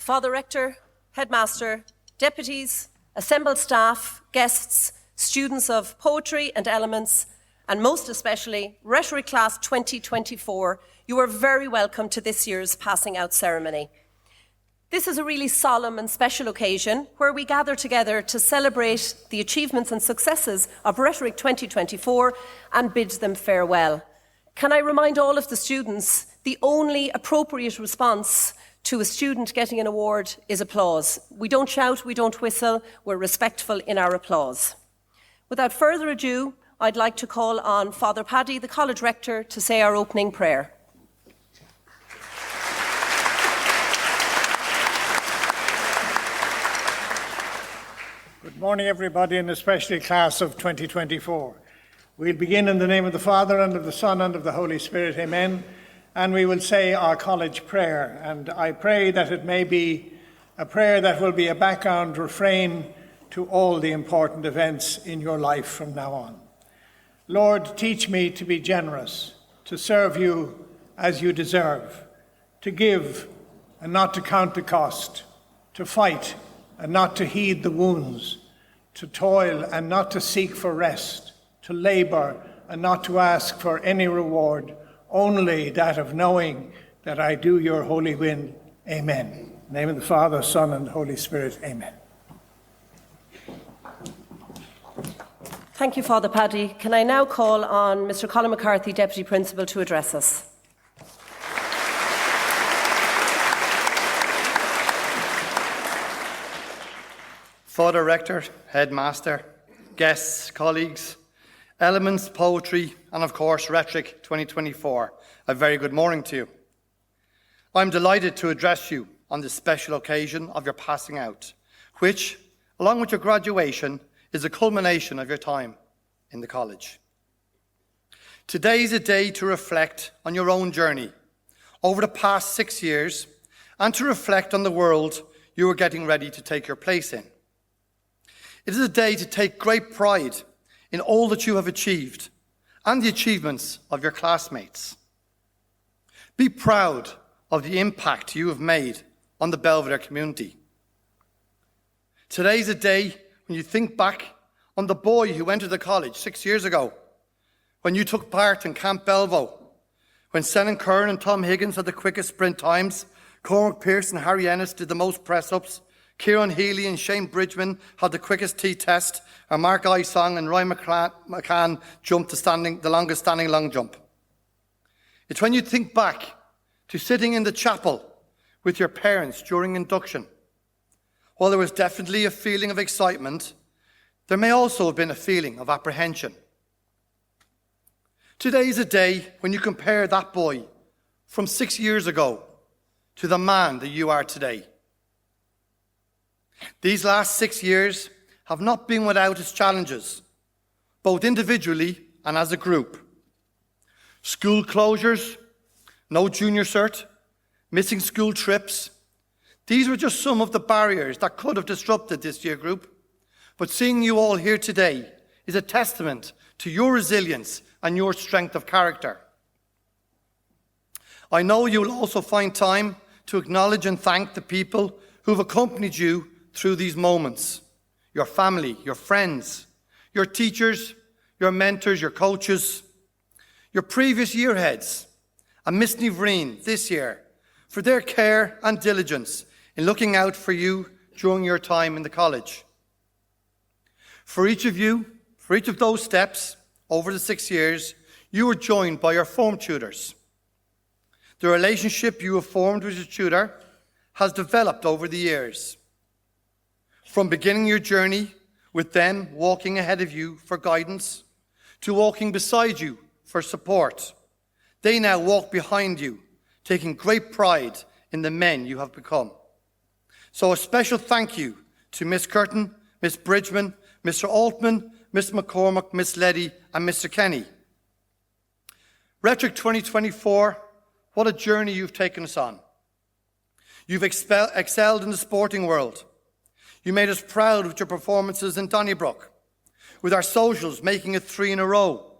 Father Rector, Headmaster, Deputies, assembled staff, guests, students of poetry and elements, and most especially Rhetoric Class 2024, you are very welcome to this year's passing out ceremony. This is a really solemn and special occasion where we gather together to celebrate the achievements and successes of Rhetoric 2024 and bid them farewell. Can I remind all of the students, the only appropriate response to a student getting an award is applause. We don't shout, we don't whistle, we're respectful in our applause. Without further ado, I'd like to call on Father Paddy, the College Rector, to say our opening prayer. Good morning, everybody, and especially class of 2024. We'll begin in the name of the Father, and of the Son, and of the Holy Spirit. Amen. And we will say our college prayer. And I pray that it may be a prayer that will be a background refrain to all the important events in your life from now on. Lord, teach me to be generous, to serve you as you deserve, to give and not to count the cost, to fight and not to heed the wounds, to toil and not to seek for rest, to labour and not to ask for any reward, only that of knowing that I do your holy will. Amen. In the name of the Father, Son, and Holy Spirit. Amen. Thank you, Father Paddy. Can I now call on Mr. Colin McCarthy, Deputy Principal, to address us? Father Rector, Headmaster, guests, colleagues, elements, poetry, and of course Rhetoric 2024, a very good morning to you. I'm delighted to address you on this special occasion of your passing out, which, along with your graduation, is a culmination of your time in the college. Today is a day to reflect on your own journey over the past 6 years and to reflect on the world you are getting ready to take your place in. It is a day to take great pride in all that you have achieved and the achievements of your classmates. Be proud of the impact you have made on the Belvedere community. Today is a day when you think back on the boy who entered the college 6 years ago, when you took part in Camp Belvo, when Senan Kern and Tom Higgins had the quickest sprint times, Cormac Pearce and Harry Ennis did the most press-ups, Kieran Healy and Shane Bridgman had the quickest T-test, and Mark Isong and Ryan McCann jumped the longest standing long jump. It's when you think back to sitting in the chapel with your parents during induction. While there was definitely a feeling of excitement, there may also have been a feeling of apprehension. Today is a day when you compare that boy from 6 years ago to the man that you are today. These last 6 years have not been without its challenges, both individually and as a group. School closures, no junior cert, missing school trips. These were just some of the barriers that could have disrupted this year group. But seeing you all here today is a testament to your resilience and your strength of character. I know you will also find time to acknowledge and thank the people who have accompanied you through these moments. Your family, your friends, your teachers, your mentors, your coaches, your previous year heads, and Miss Nivreen this year for their care and diligence in looking out for you during your time in the college. For each of you, for each of those steps over the 6 years, you were joined by your form tutors. The relationship you have formed with your tutor has developed over the years. From beginning your journey with them walking ahead of you for guidance to walking beside you for support, they now walk behind you, taking great pride in the men you have become. So a special thank you to Miss Curtin, Miss Bridgman, Mr. Altman, Miss McCormack, Miss Leddy, and Mr. Kenny. Rhetoric 2024, what a journey you've taken us on. You've excelled in the sporting world. You made us proud with your performances in Donnybrook, with our socials making it 3 in a row,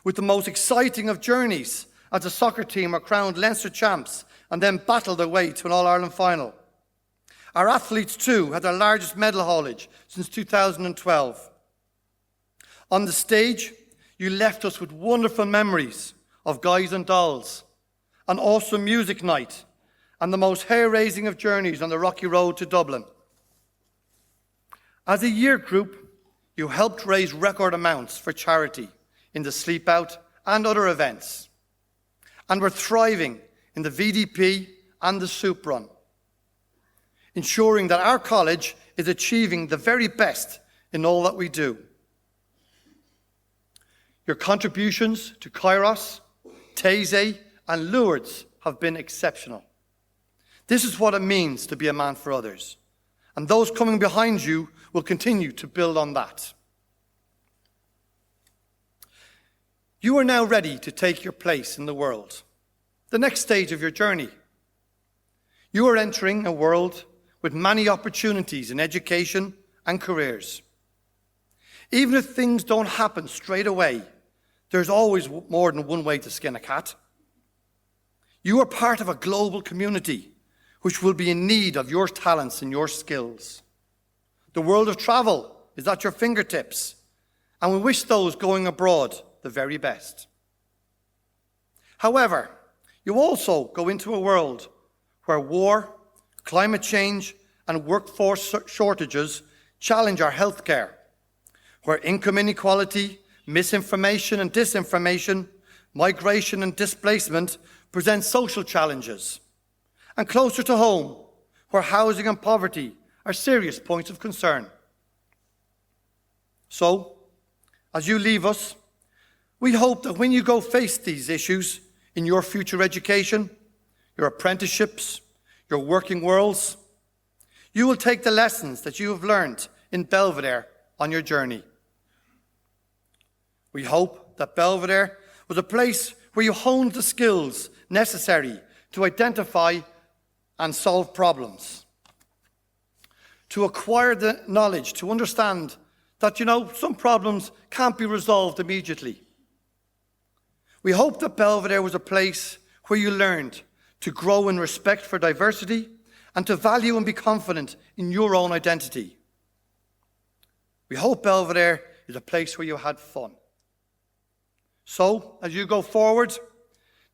with the most exciting of journeys as a soccer team are crowned Leinster champs and then battled their way to an All-Ireland final. Our athletes, too, had their largest medal haulage since 2012. On the stage, you left us with wonderful memories of Guys and Dolls, an awesome music night, and the most hair-raising of journeys on the rocky road to Dublin. As a year group, you helped raise record amounts for charity in the Sleep Out and other events, and were thriving in the VDP and the Soup Run, ensuring that our college is achieving the very best in all that we do. Your contributions to Kairos, Taizé, and Lourdes have been exceptional. This is what it means to be a man for others, and those coming behind you will continue to build on that. You are now ready to take your place in the world, the next stage of your journey. You are entering a world with many opportunities in education and careers. Even if things don't happen straight away, there's always more than one way to skin a cat. You are part of a global community which will be in need of your talents and your skills. The world of travel is at your fingertips, and we wish those going abroad the very best. However, you also go into a world where war, climate change, and workforce shortages challenge our healthcare, where income inequality, misinformation and disinformation, migration and displacement present social challenges, and closer to home, where housing and poverty are serious points of concern. So, as you leave us, we hope that when you go face these issues in your future education, your apprenticeships, your working worlds, you will take the lessons that you have learned in Belvedere on your journey. We hope that Belvedere was a place where you honed the skills necessary to identify and solve problems, to acquire the knowledge, to understand that, some problems can't be resolved immediately. We hope that Belvedere was a place where you learned to grow in respect for diversity and to value and be confident in your own identity. We hope Belvedere is a place where you had fun. So, as you go forward,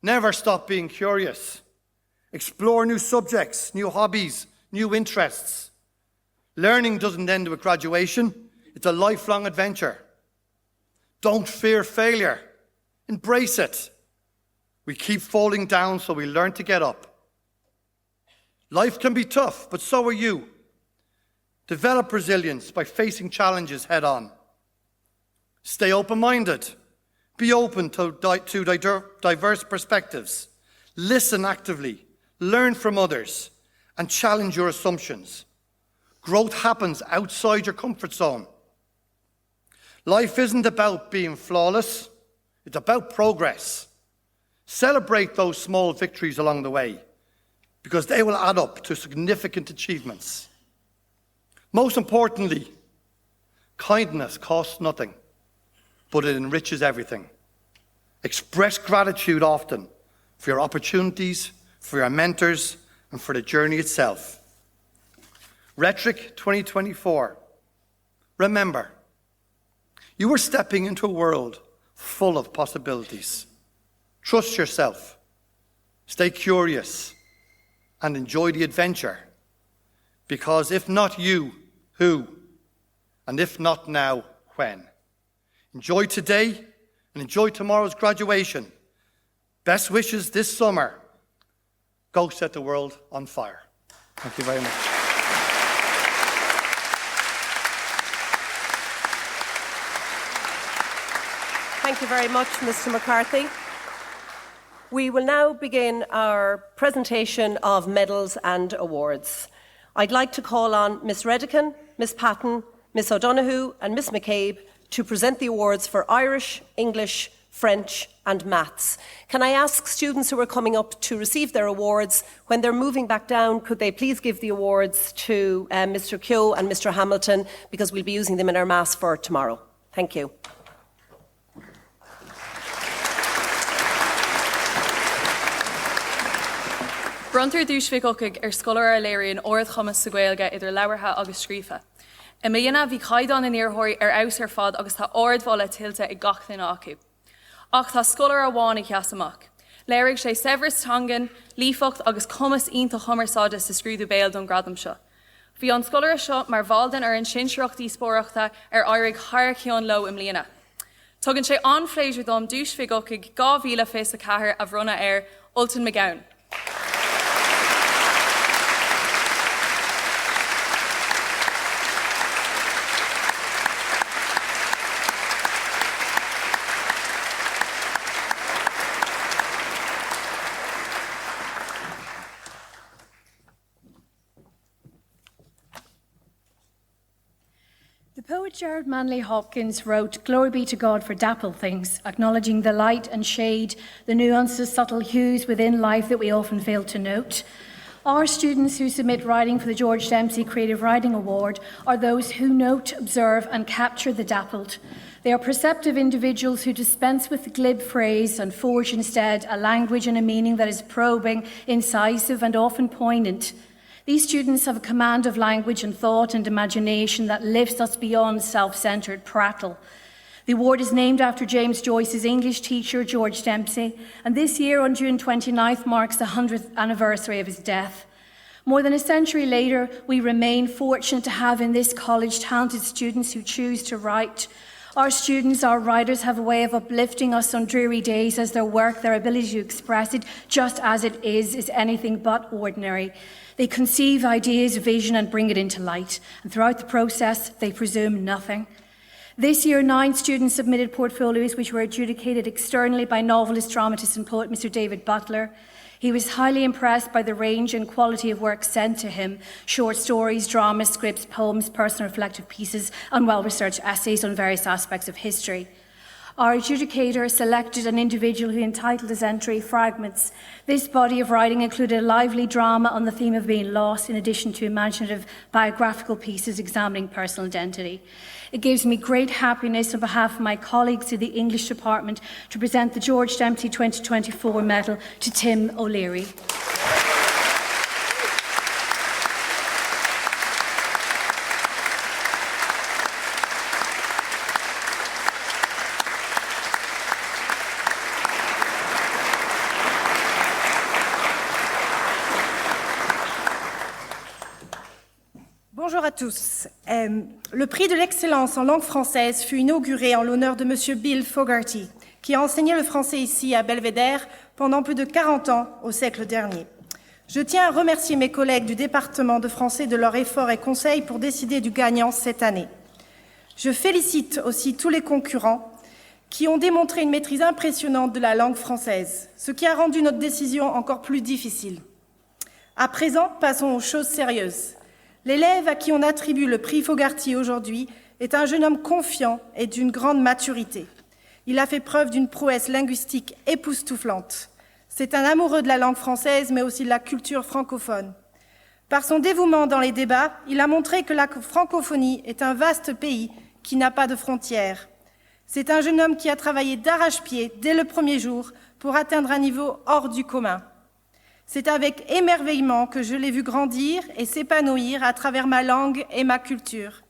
never stop being curious. Explore new subjects, new hobbies, new interests. Learning doesn't end with graduation. It's a lifelong adventure. Don't fear failure. Embrace it. We keep falling down, so we learn to get up. Life can be tough, but so are you. Develop resilience by facing challenges head on. Stay open-minded. Be open to diverse perspectives. Listen actively. Learn from others. And challenge your assumptions. Growth happens outside your comfort zone. Life isn't about being flawless. It's about progress. Celebrate those small victories along the way, because they will add up to significant achievements. Most importantly, kindness costs nothing, but it enriches everything. Express gratitude often for your opportunities, for your mentors, and for the journey itself. Rhetoric 2024. Remember, you are stepping into a world full of possibilities. Trust yourself. Stay curious and enjoy the adventure. Because if not you, who? And if not now, when? Enjoy today and enjoy tomorrow's graduation. Best wishes this summer. Go set the world on fire. Thank you very much. Thank you very much, Mr. McCarthy. We will now begin our presentation of medals and awards. I'd like to call on Ms. Redican, Ms. Patton, Ms. O'Donoghue and Ms. McCabe to present the awards for Irish, English, French and Maths. Can I ask students who are coming up to receive their awards, when they're moving back down, could they please give the awards to Mr. Keogh and Mr. Hamilton, because we'll be using them in our Mass for tomorrow. Thank you. Brontar dúsmhigócaigh scolar léiríonn óird chumas sa Gaeilge idir leabhartha agus scríofa. I mbliana bhí caighdeán in iarrthóirí aus ar fad agus tá ord bhola tiltte I gach acu. Ach tá scolar amháin I cheas amach. Léirigh sé Severus Tangan, lífocht agus cumas ionta chumarsáide sa scrúdú béal don gradam seo. Bhí an scolar seo mar bháildan ar an sinseochtaí spóireachta ar áirigh Charceán lo I mbliana. Tugann sé anfléisiú dom dúsmhigócaigh 2024 a bhronna ar Ultan McGowan. The poet Gerard Manley Hopkins wrote, "Glory be to God for dapple things, acknowledging the light and shade, the nuances, subtle hues within life that we often fail to note." Our students who submit writing for the George Dempsey Creative Writing Award are those who note, observe and capture the dappled. They are perceptive individuals who dispense with the glib phrase and forge instead a language and a meaning that is probing, incisive and often poignant. These students have a command of language and thought and imagination that lifts us beyond self-centred prattle. The award is named after James Joyce's English teacher, George Dempsey, and this year on June 29th marks the 100th anniversary of his death. More than a century later, we remain fortunate to have in this college talented students who choose to write. Our students, our writers, have a way of uplifting us on dreary days as their work, their ability to express it just as it is anything but ordinary. They conceive ideas, vision and bring it into light. And throughout the process, they presume nothing. This year, 9 students submitted portfolios which were adjudicated externally by novelist, dramatist and poet Mr. David Butler. He was highly impressed by the range and quality of work sent to him: short stories, dramas, scripts, poems, personal reflective pieces and well-researched essays on various aspects of history. Our adjudicator selected an individual who entitled his entry Fragments. This body of writing included a lively drama on the theme of being lost, in addition to imaginative biographical pieces examining personal identity. It gives me great happiness on behalf of my colleagues in the English department to present the George Dempsey 2024 medal to Tim O'Leary. Bonjour à tous. Le prix de l'excellence en langue française fut inauguré en l'honneur de M. Bill Fogarty, qui a enseigné le français ici à Belvedere pendant plus de 40 ans au siècle dernier. Je tiens à remercier mes collègues du département de français de leur effort et conseils pour décider du gagnant cette année. Je félicite aussi tous les concurrents qui ont démontré une maîtrise impressionnante de la langue française, ce qui a rendu notre décision encore plus difficile. À présent, passons aux choses sérieuses. L'élève à qui on attribue le prix Fogarty aujourd'hui est un jeune homme confiant et d'une grande maturité. Il a fait preuve d'une prouesse linguistique époustouflante. C'est un amoureux de la langue française, mais aussi de la culture francophone. Par son dévouement dans les débats, il a montré que la francophonie est un vaste pays qui n'a pas de frontières. C'est un jeune homme qui a travaillé d'arrache-pied dès le premier jour pour atteindre un niveau hors du commun. C'est avec émerveillement que je l'ai vu grandir et s'épanouir à travers ma langue et ma culture.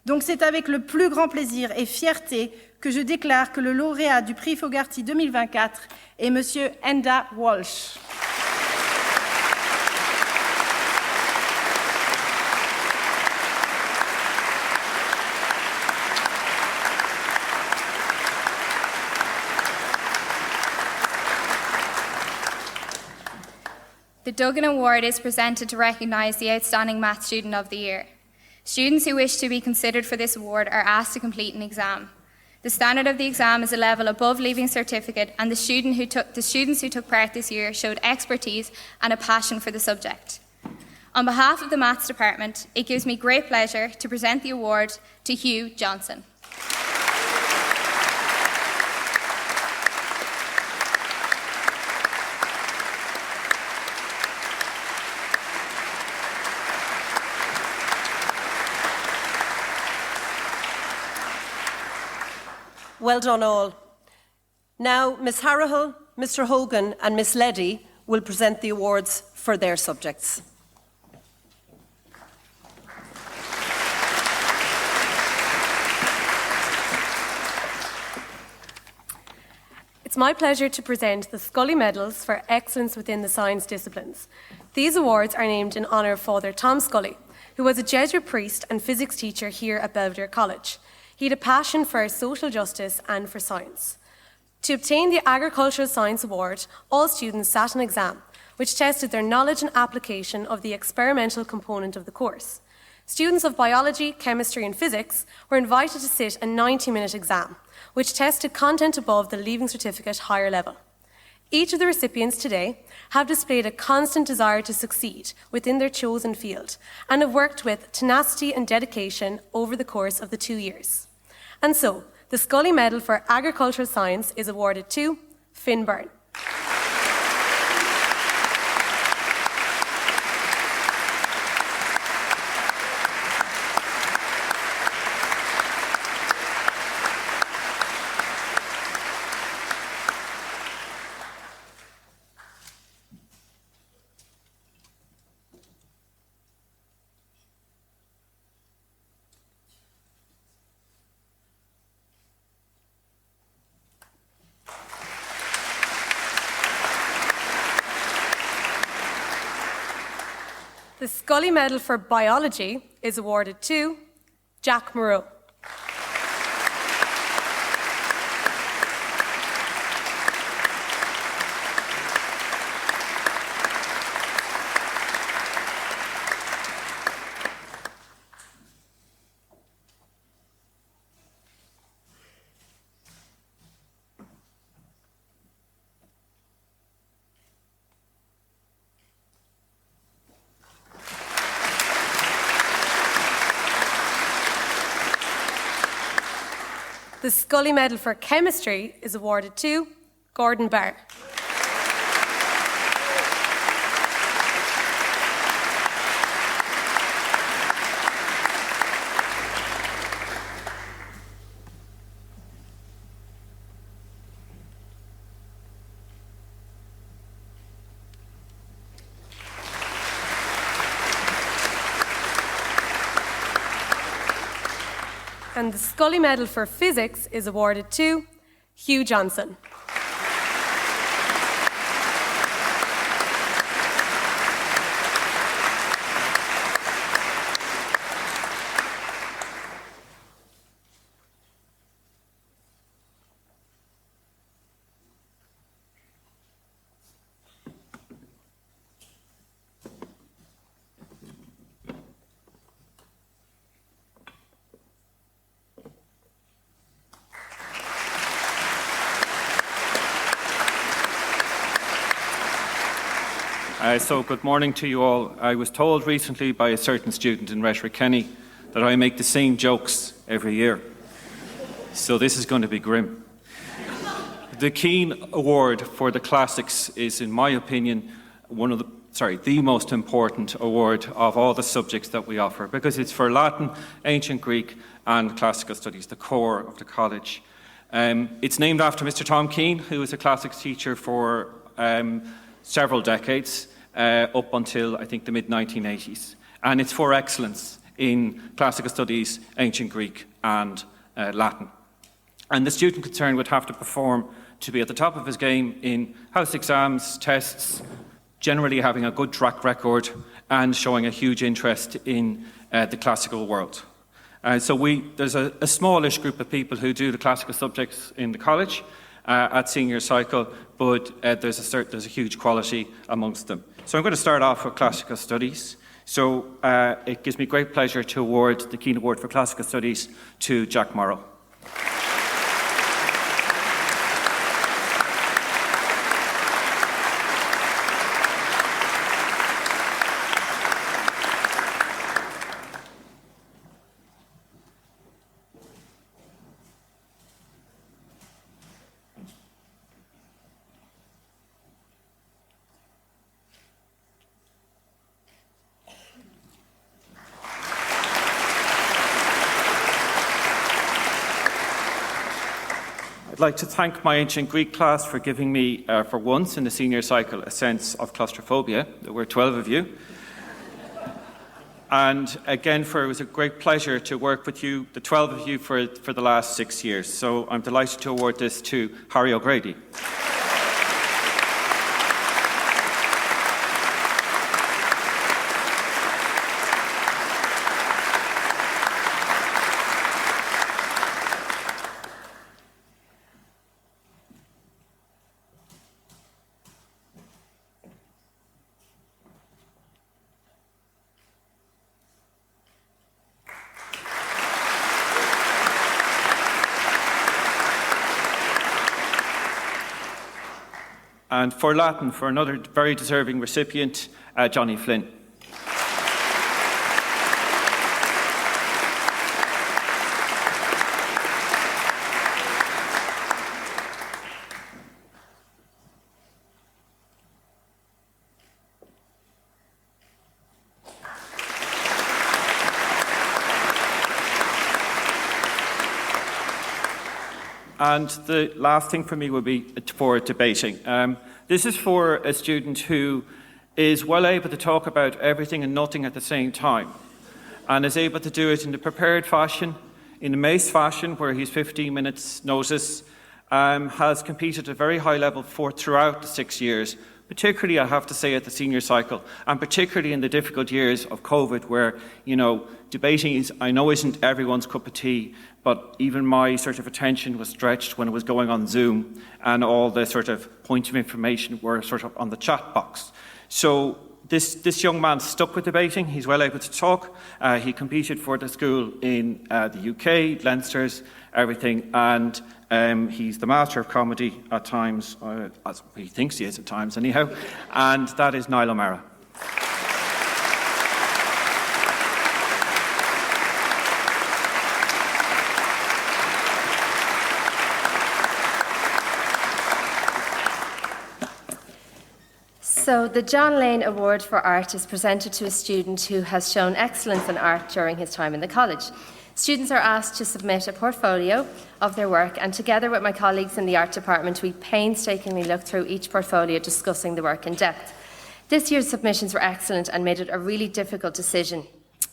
Donc c'est avec le plus grand plaisir et fierté que je déclare que le lauréat du prix Fogarty 2024 est M. Enda Walsh. The Duggan Award is presented to recognise the Outstanding Maths Student of the Year. Students who wish to be considered for this award are asked to complete an exam. The standard of the exam is a level above Leaving Certificate, and the students who took part this year showed expertise and a passion for the subject. On behalf of the Maths Department, it gives me great pleasure to present the award to Hugh Johnson. Well done all. Now, Ms Harrahul, Mr Hogan and Ms Leddy will present the awards for their subjects. It's my pleasure to present the Scully Medals for Excellence within the Science Disciplines. These awards are named in honour of Father Tom Scully, who was a Jesuit priest and physics teacher here at Belvedere College. He had a passion for social justice and for science. To obtain the Agricultural Science Award, all students sat an exam, which tested their knowledge and application of the experimental component of the course. Students of biology, chemistry and physics were invited to sit a 90-minute exam, which tested content above the Leaving Certificate higher level. Each of the recipients today have displayed a constant desire to succeed within their chosen field and have worked with tenacity and dedication over the course of the 2 years. And so, the Scully Medal for Agricultural Science is awarded to Finn Byrne. The Scully Medal for Biology is awarded to Jack Moreau. The Scully Medal for Chemistry is awarded to Gordon Barr. And the Scully Medal for Physics is awarded to Hugh Johnson. So good morning to you all. I was told recently by a certain student in Rhetoric Kenny that I make the same jokes every year. So this is going to be grim. The Keane Award for the Classics is, in my opinion, the most important award of all the subjects that we offer, because it's for Latin, Ancient Greek and Classical Studies, the core of the college. It's named after Mr. Tom Keane, who was a classics teacher for several decades, up until, I think, the mid-1980s. And it's for excellence in classical studies, ancient Greek and Latin. And the student concerned would have to perform to be at the top of his game in house exams, tests, generally having a good track record and showing a huge interest in the classical world. So there's a smallish group of people who do the classical subjects in the college at senior cycle, but there's a huge quality amongst them. So I'm going to start off with classical studies. So it gives me great pleasure to award the Keane Award for Classical Studies to Jack Morrow. I'd like to thank my ancient Greek class for giving me, for once in the senior cycle, a sense of claustrophobia. There were 12 of you. And again, it was a great pleasure to work with you, the 12 of you, for the last 6 years. So I'm delighted to award this to Harry O'Grady. And for Latin, for another very deserving recipient, Johnny Flynn. And the last thing for me would be for debating. This is for a student who is well able to talk about everything and nothing at the same time, and is able to do it in the prepared fashion, in the mace fashion, where he's 15 minutes notice, has competed at a very high level throughout the 6 years, particularly, I have to say, at the senior cycle, and particularly in the difficult years of COVID, where, debating isn't everyone's cup of tea, but even my sort of attention was stretched when it was going on Zoom, and all the sort of points of information were sort of on the chat box. So this young man stuck with debating. He's well able to talk. He competed for the school in the UK, Leinster's, everything, and he's the master of comedy at times, as he thinks he is at times anyhow, and that is Niall O'Mara. So the John Lane Award for Art is presented to a student who has shown excellence in art during his time in the college. Students are asked to submit a portfolio of their work, and together with my colleagues in the art department, we painstakingly look through each portfolio, discussing the work in depth. This year's submissions were excellent and made it a really difficult decision.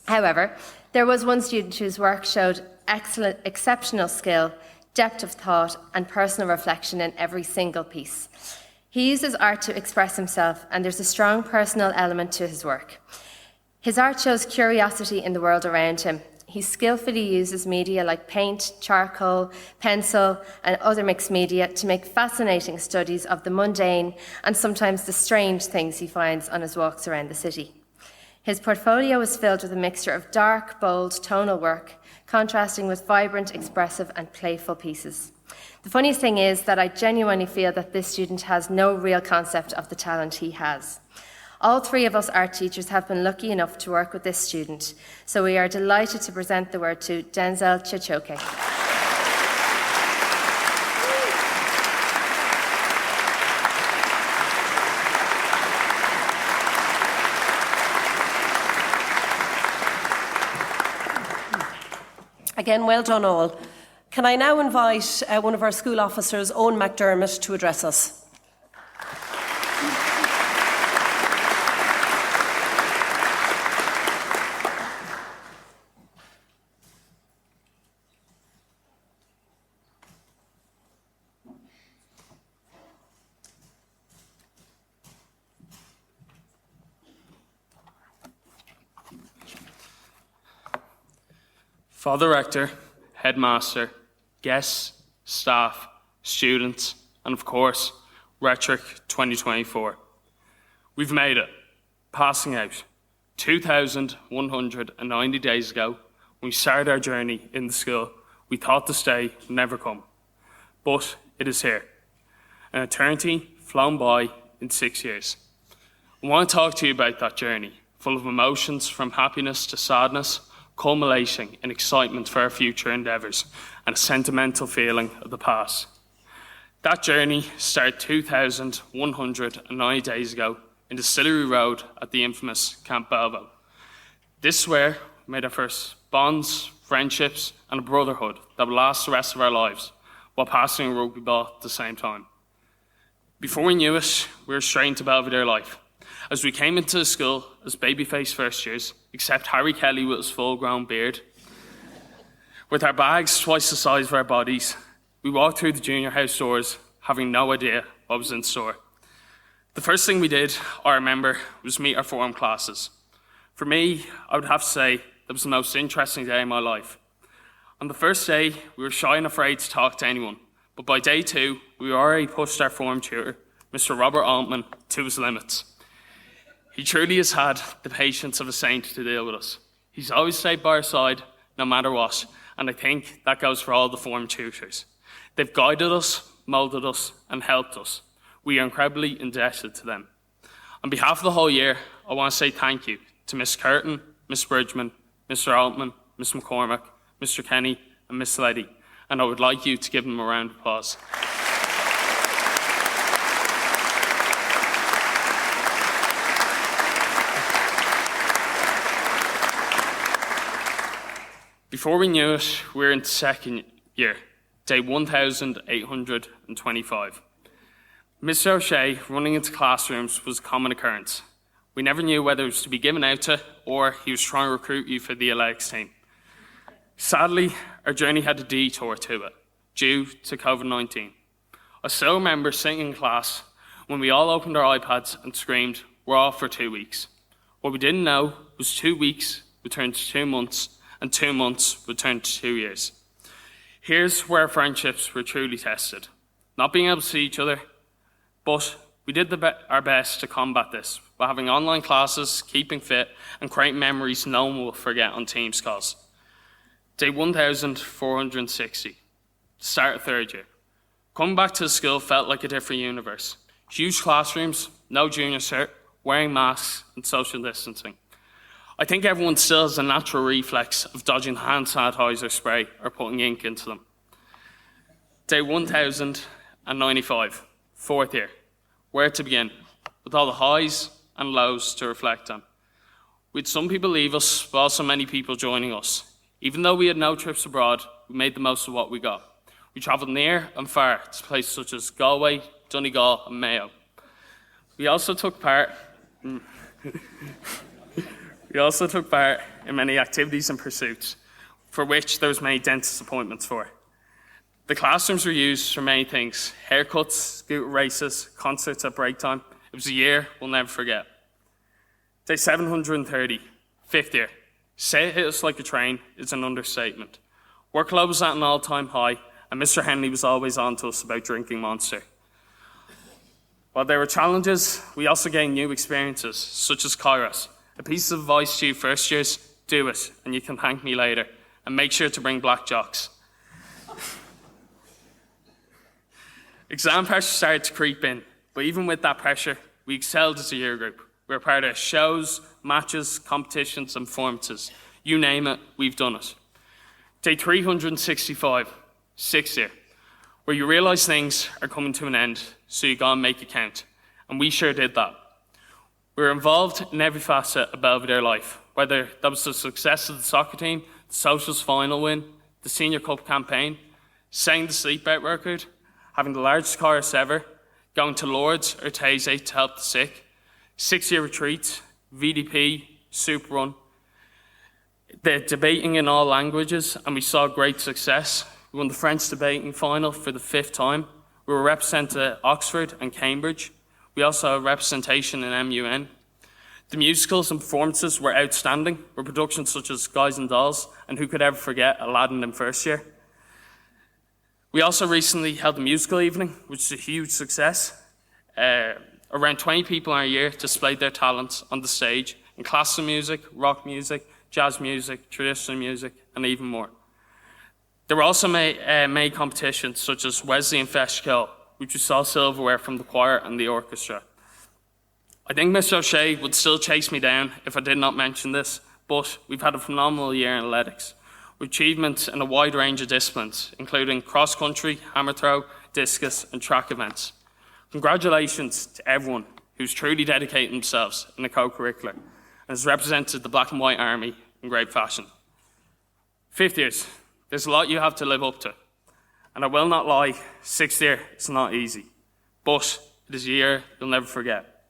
However, there was one student whose work showed exceptional skill, depth of thought, and personal reflection in every single piece. He uses art to express himself, and there's a strong personal element to his work. His art shows curiosity in the world around him. He skillfully uses media like paint, charcoal, pencil, and other mixed media to make fascinating studies of the mundane and sometimes the strange things he finds on his walks around the city. His portfolio is filled with a mixture of dark, bold, tonal work, contrasting with vibrant, expressive, and playful pieces. The funniest thing is that I genuinely feel that this student has no real concept of the talent he has. All three of us art teachers have been lucky enough to work with this student, so we are delighted to present the word to Denzel Chichoke. Again, well done all. Can I now invite one of our school officers, Owen McDermott, to address us? Father Rector, Headmaster, guests, staff, students, and of course, Rhetoric 2024. We've made it, passing out 2,190 days ago. When we started our journey in the school, we thought this day would never come. But it is here, an eternity flown by in 6 years. I want to talk to you about that journey, full of emotions from happiness to sadness, culminating in excitement for our future endeavours and a sentimental feeling of the past. That journey started 2,190 days ago in Distillery Road at the infamous Camp Belvedere. This is where we made our first bonds, friendships, and a brotherhood that will last the rest of our lives. while passing a rugby ball at the same time. Before we knew it, we were straight into Belvedere life. As we came into the school as babyface first years, except Harry Kelly with his full-grown beard, with our bags twice the size of our bodies, we walked through the junior house doors having no idea what was in store. The first thing we did, I remember, was meet our form classes. For me, I would have to say that was the most interesting day of my life. On the first day, we were shy and afraid to talk to anyone, but by day 2, we already pushed our form tutor, Mr. Robert Altman, to his limits. He truly has had the patience of a saint to deal with us. He's always stayed by our side, no matter what, and I think that goes for all the form tutors. They've guided us, moulded us, and helped us. We are incredibly indebted to them. On behalf of the whole year, I want to say thank you to Miss Curtin, Miss Bridgman, Mr. Altman, Miss McCormack, Mr. Kenny, and Miss Leddy, and I would like you to give them a round of applause. Before we knew it, we were in the second year, day 1,825. Mr. O'Shea running into classrooms was a common occurrence. We never knew whether it was to be given out to or he was trying to recruit you for the athletics team. Sadly, our journey had a detour to it, due to COVID-19. I still remember sitting in class when we all opened our iPads and screamed, "We're off for 2 weeks." What we didn't know was 2 weeks would turn to 2 months, and 2 months would turn to 2 years. Here's where our friendships were truly tested. Not being able to see each other, but we did our best to combat this by having online classes, keeping fit, and creating memories no one will forget on Teams calls. Day 1,460, start of third year. Coming back to the school felt like a different universe. Huge classrooms, no junior cert, wearing masks, and social distancing. I think everyone still has a natural reflex of dodging hand sanitizer spray or putting ink into them. Day 1,095, fourth year. Where to begin? With all the highs and lows to reflect on. We had some people leave us, but also many people joining us. Even though we had no trips abroad, we made the most of what we got. We travelled near and far to places such as Galway, Donegal, and Mayo. We also took part in many activities and pursuits, for which there was many dentist appointments for. The classrooms were used for many things: haircuts, scooter races, concerts at break time. It was a year we'll never forget. Day 730, fifth year. Say it hit us like a train is an understatement. Workload was at an all-time high, and Mr. Henley was always on to us about drinking Monster. While there were challenges, we also gained new experiences, such as Kairos. A piece of advice to you first years: do it, and you can thank me later. And make sure to bring black jocks. Exam pressure started to creep in, but even with that pressure, we excelled as a year group. We were part of shows, matches, competitions, and performances. You name it, we've done it. Day 365, sixth year, where you realise things are coming to an end, so you gotta make it count. And we sure did that. We were involved in every facet of Belvedere life, whether that was the success of the soccer team, the socials final win, the senior cup campaign, setting the sleep out record, having the largest chorus ever, going to Lourdes or Taizé to help the sick, 6-year retreats, VDP, Super Run, the debating in all languages, and we saw great success. We won the French debating final for the 5th time. We were represented at Oxford and Cambridge. We also had representation in MUN. The musicals and performances were outstanding, with productions such as Guys and Dolls, and who could ever forget Aladdin in first year. We also recently held a musical evening, which is a huge success. Around 20 people in our year displayed their talents on the stage in classical music, rock music, jazz music, traditional music, and even more. There were also many competitions such as Wesleyan Festival, which we saw silverware from the choir and the orchestra. I think Mr. O'Shea would still chase me down if I did not mention this, but we've had a phenomenal year in athletics, with achievements in a wide range of disciplines, including cross-country, hammer throw, discus, and track events. Congratulations to everyone who's truly dedicated themselves in the co-curricular and has represented the Black and White Army in great fashion. 5th years, there's a lot you have to live up to. And I will not lie, sixth year is not easy, but it is a year you'll never forget.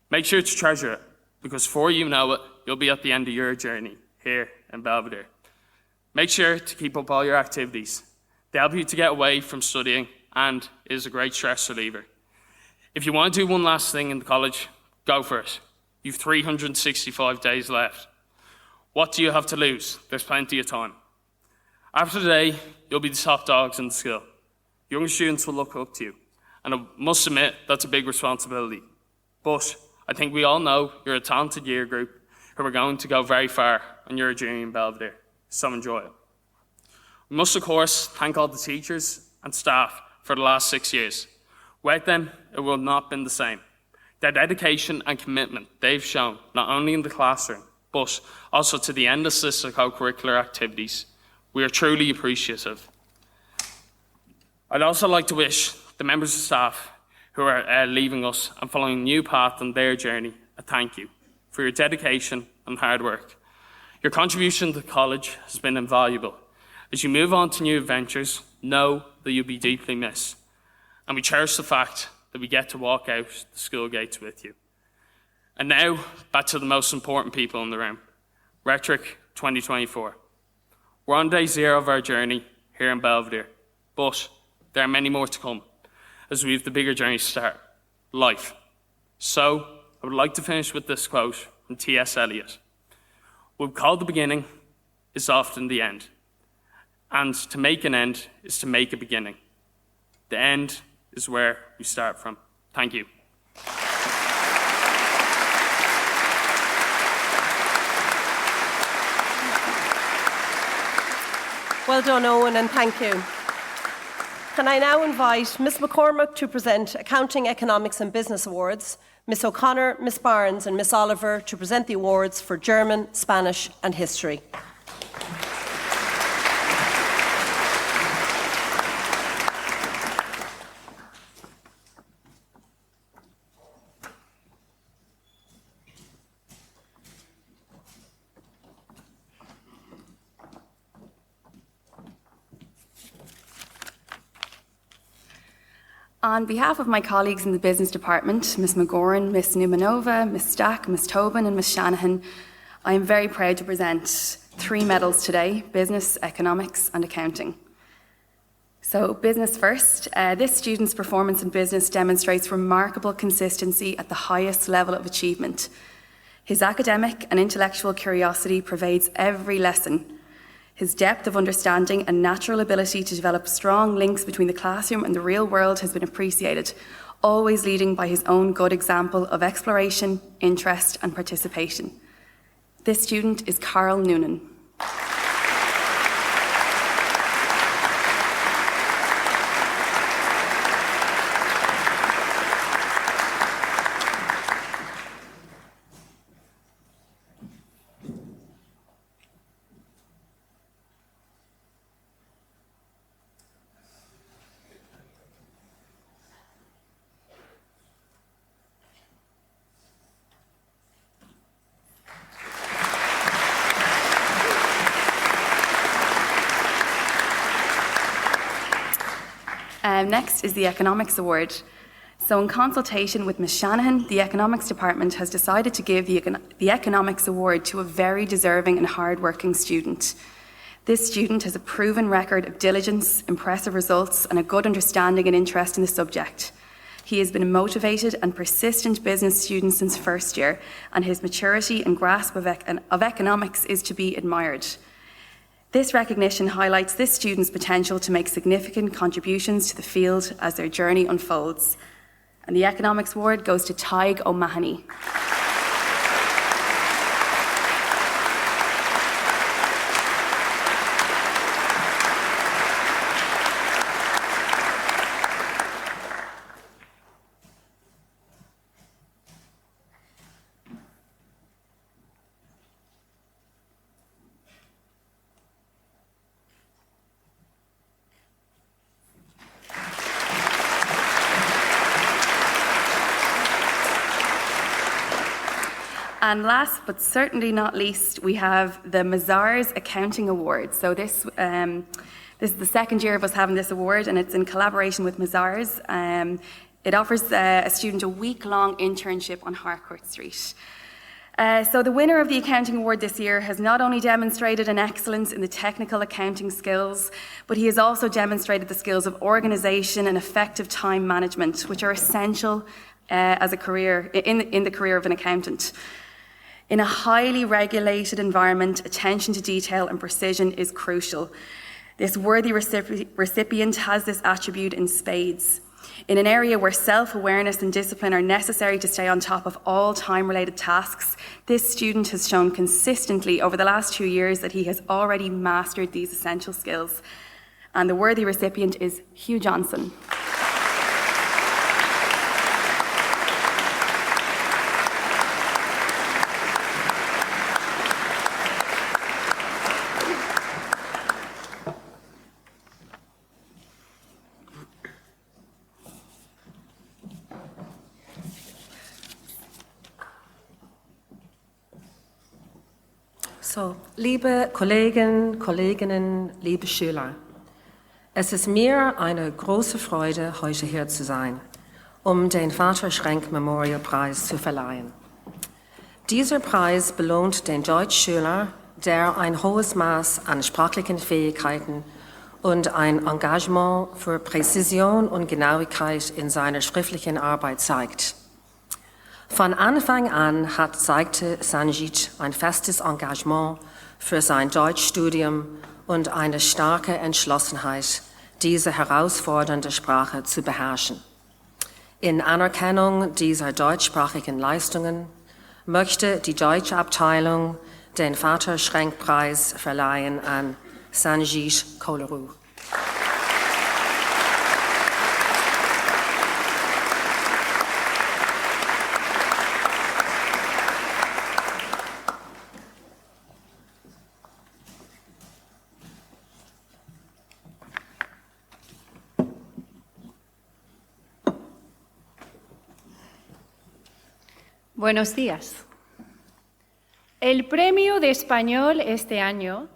Make sure to treasure it, because before you know it, you'll be at the end of your journey here in Belvedere. Make sure to keep up all your activities. They help you to get away from studying and is a great stress reliever. If you want to do one last thing in the college, go for it. You've 365 days left. What do you have to lose? There's plenty of time. After today, you'll be the top dogs in the school. Young students will look up to you, and I must admit that's a big responsibility. But I think we all know you're a talented year group who are going to go very far on your journey in Belvedere, so enjoy it. We must, of course, thank all the teachers and staff for the last 6 years. Without them, it would not have been the same. Their dedication and commitment they've shown, not only in the classroom, but also to the endless list of co-curricular activities. We are truly appreciative. I'd also like to wish the members of staff who are leaving us and following a new path on their journey a thank you for your dedication and hard work. Your contribution to the college has been invaluable. As you move on to new adventures, know that you'll be deeply missed. And we cherish the fact that we get to walk out the school gates with you. And now, back to the most important people in the room, Rhetoric 2024. We're on day 0 of our journey here in Belvedere, but there are many more to come as we have the bigger journey to start, life. So, I would like to finish with this quote from T.S. Eliot. What we call the beginning is often the end, and to make an end is to make a beginning. The end is where we start from. Thank you. Well done, Owen, and thank you. Can I now invite Ms McCormack to present Accounting, Economics and Business Awards, Ms O'Connor, Ms Barnes and Ms Oliver to present the awards for German, Spanish and History. On behalf of my colleagues in the Business Department, Ms McGoran, Ms Newmanova, Ms Stack, Ms Tobin and Ms Shanahan, I am very proud to present 3 medals today, Business, Economics and Accounting. So business first, this student's performance in business demonstrates remarkable consistency at the highest level of achievement. His academic and intellectual curiosity pervades every lesson. His depth of understanding and natural ability to develop strong links between the classroom and the real world has been appreciated, always leading by his own good example of exploration, interest and participation. This student is Carl Noonan. Next is the Economics Award. So in consultation with Ms Shanahan, the Economics Department has decided to give the Economics Award to a very deserving and hard-working student. This student has a proven record of diligence, impressive results and a good understanding and interest in the subject. He has been a motivated and persistent business student since first year, and his maturity and grasp of economics is to be admired. This recognition highlights this student's potential to make significant contributions to the field as their journey unfolds. And the Economics Award goes to Tig O'Mahony. And last but certainly not least, we have the Mazars Accounting Award. So this This is the second year of us having this award, and it's in collaboration with Mazars. It offers a student a week-long internship on Harcourt Street. So the winner of the Accounting Award this year has not only demonstrated an excellence in the technical accounting skills, but he has also demonstrated the skills of organisation and effective time management, which are essential as a career in the career of an accountant. In a highly regulated environment, attention to detail and precision is crucial. This worthy recipient has this attribute in spades. In an area where self-awareness and discipline are necessary to stay on top of all time-related tasks, this student has shown consistently over the last 2 years that he has already mastered these essential skills. And the worthy recipient is Hugh Johnson. So, liebe Kolleginnen, liebe Schüler, es ist mir eine große Freude, heute hier zu sein, den Vater Schrenk Memorial Preis zu verleihen. Dieser Preis belohnt den Deutschschüler, der ein hohes Maß an sprachlichen Fähigkeiten und ein Engagement für Präzision und Genauigkeit in seiner schriftlichen Arbeit zeigt. Von Anfang an zeigte Sanjit ein festes Engagement für sein Deutschstudium und eine starke Entschlossenheit, diese herausfordernde Sprache zu beherrschen. In Anerkennung dieser deutschsprachigen Leistungen möchte die deutsche Abteilung den Vater-Schrenk-Preis verleihen an Sanjit Koleru. Buenos días. El premio de español este año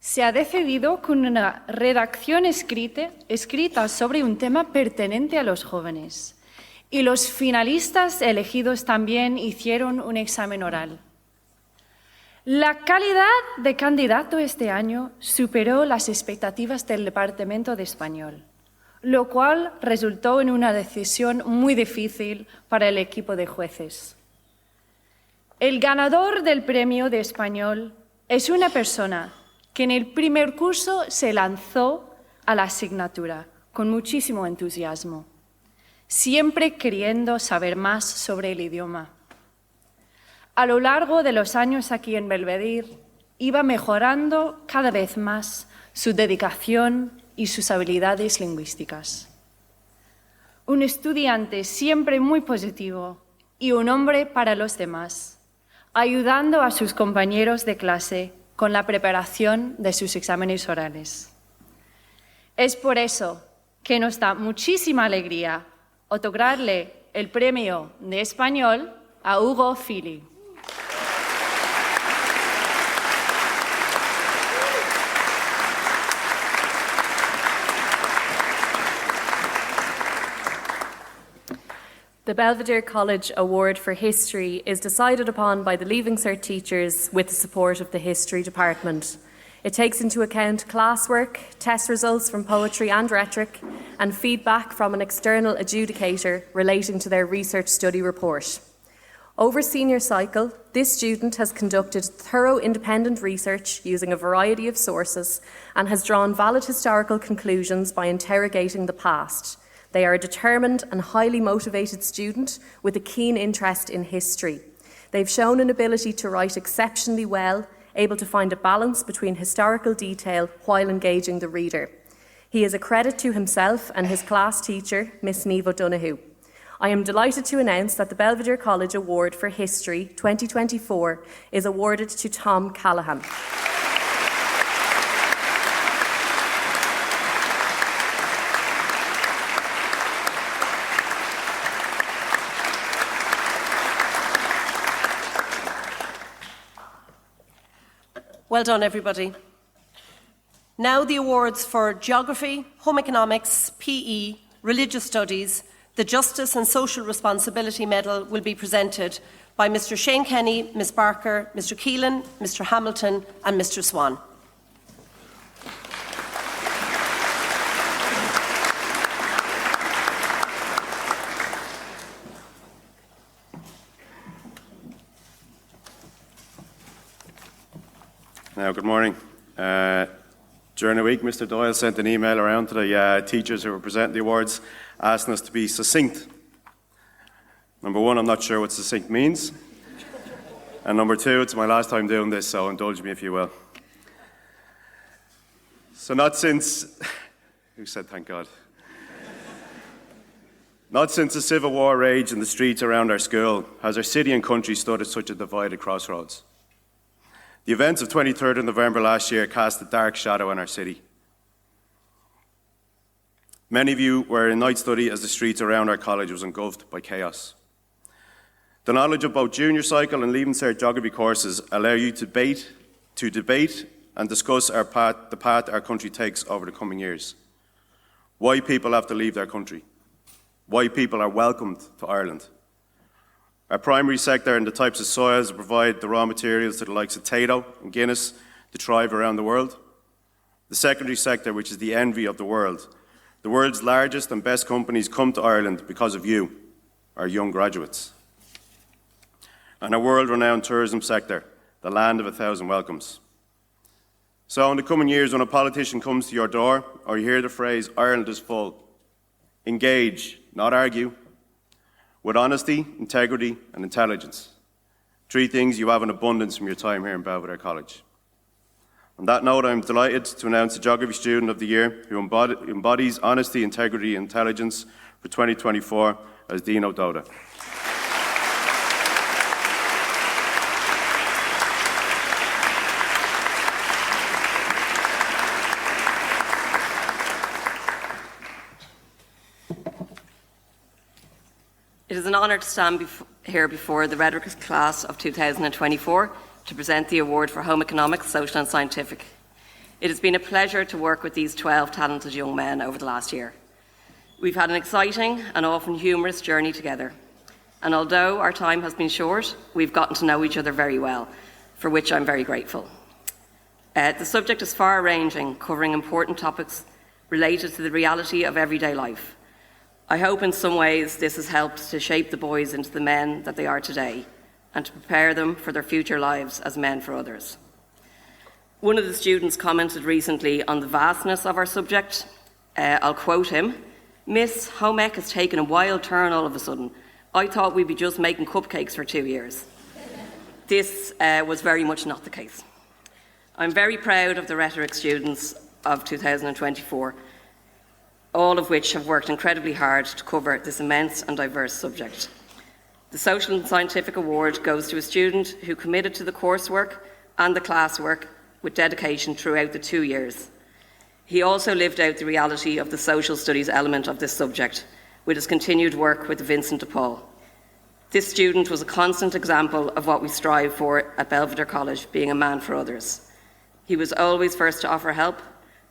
se ha decidido con una redacción escrita sobre un tema pertinente a los jóvenes. Y los finalistas elegidos también hicieron un examen oral. La calidad de candidato este año superó las expectativas del Departamento de Español, lo cual resultó en una decisión muy difícil para el equipo de jueces. El ganador del premio de español es una persona que en el primer curso se lanzó a la asignatura con muchísimo entusiasmo, siempre queriendo saber más sobre el idioma. A lo largo de los años aquí en Belvedere, iba mejorando cada vez más su dedicación y sus habilidades lingüísticas. Un estudiante siempre muy positivo y un hombre para los demás, ayudando a sus compañeros de clase con la preparación de sus exámenes orales. Es por eso que nos da muchísima alegría otorgarle el premio de español a Hugo Fili. The Belvedere College Award for History is decided upon by the Leaving Cert teachers with the support of the History Department. It takes into account classwork, test results from poetry and rhetoric, and feedback from an external adjudicator relating to their research study report. Over senior cycle, this student has conducted thorough independent research using a variety of sources and has drawn valid historical conclusions by interrogating the past. They are a determined and highly motivated student with a keen interest in history. They've shown an ability to write exceptionally well, able to find a balance between historical detail while engaging the reader. He is a credit to himself and his class teacher, Miss Niamh O'Donoghue. I am delighted to announce that the Belvedere College Award for History 2024 is awarded to Tom Callahan. Well done, everybody. Now the awards for Geography, Home Economics, PE, Religious Studies, the Justice and Social Responsibility Medal will be presented by Mr. Shane Kenny, Ms. Barker, Mr. Keelan, Mr. Hamilton and Mr. Swan. Now, good morning. During the week, Mr. Doyle sent an email around to the teachers who were presenting the awards asking us to be succinct. Number one, I'm not sure what succinct means. And number two, it's my last time doing this, so indulge me if you will. So not since... Who said thank God? Not since the Civil War raged in the streets around our school has our city and country stood at such a divided crossroads. The events of 23rd of November last year cast a dark shadow on our city. Many of you were in night study as the streets around our college was engulfed by chaos. The knowledge of both junior cycle and Leaving Cert geography courses allow you to debate and discuss the path our country takes over the coming years. Why people have to leave their country. Why people are welcomed to Ireland. Our primary sector and the types of soils that provide the raw materials to the likes of Tato and Guinness to thrive around the world. The secondary sector, which is the envy of the world. The world's largest and best companies come to Ireland because of you, our young graduates. And our world-renowned tourism sector, the land of 1,000 welcomes. So in the coming years, when a politician comes to your door or you hear the phrase, Ireland is full, engage, not argue, with honesty, integrity and intelligence. 3 things you have in abundance from your time here in Belvedere College. On that note, I'm delighted to announce the Geography Student of the Year who embodies honesty, integrity and intelligence for 2024 as Dino Doda. It is an honour to stand here before the rhetoric class of 2024 to present the award for Home Economics, Social and Scientific. It has been a pleasure to work with these 12 talented young men over the last year. We've had an exciting and often humorous journey together. And although our time has been short, we've gotten to know each other very well, for which I'm very grateful. The subject is far-ranging, covering important topics related to the reality of everyday life. I hope in some ways this has helped to shape the boys into the men that they are today and to prepare them for their future lives as men for others. One of the students commented recently on the vastness of our subject. I'll quote him, "Miss, home ec has taken a wild turn all of a sudden. I thought we'd be just making cupcakes for 2 years." This was very much not the case. I'm very proud of the rhetoric students of 2024, all of which have worked incredibly hard to cover this immense and diverse subject. The Social and Scientific Award goes to a student who committed to the coursework and the classwork with dedication throughout the 2 years. He also lived out the reality of the social studies element of this subject with his continued work with Vincent de Paul. This student was a constant example of what we strive for at Belvedere College, being a man for others. He was always first to offer help,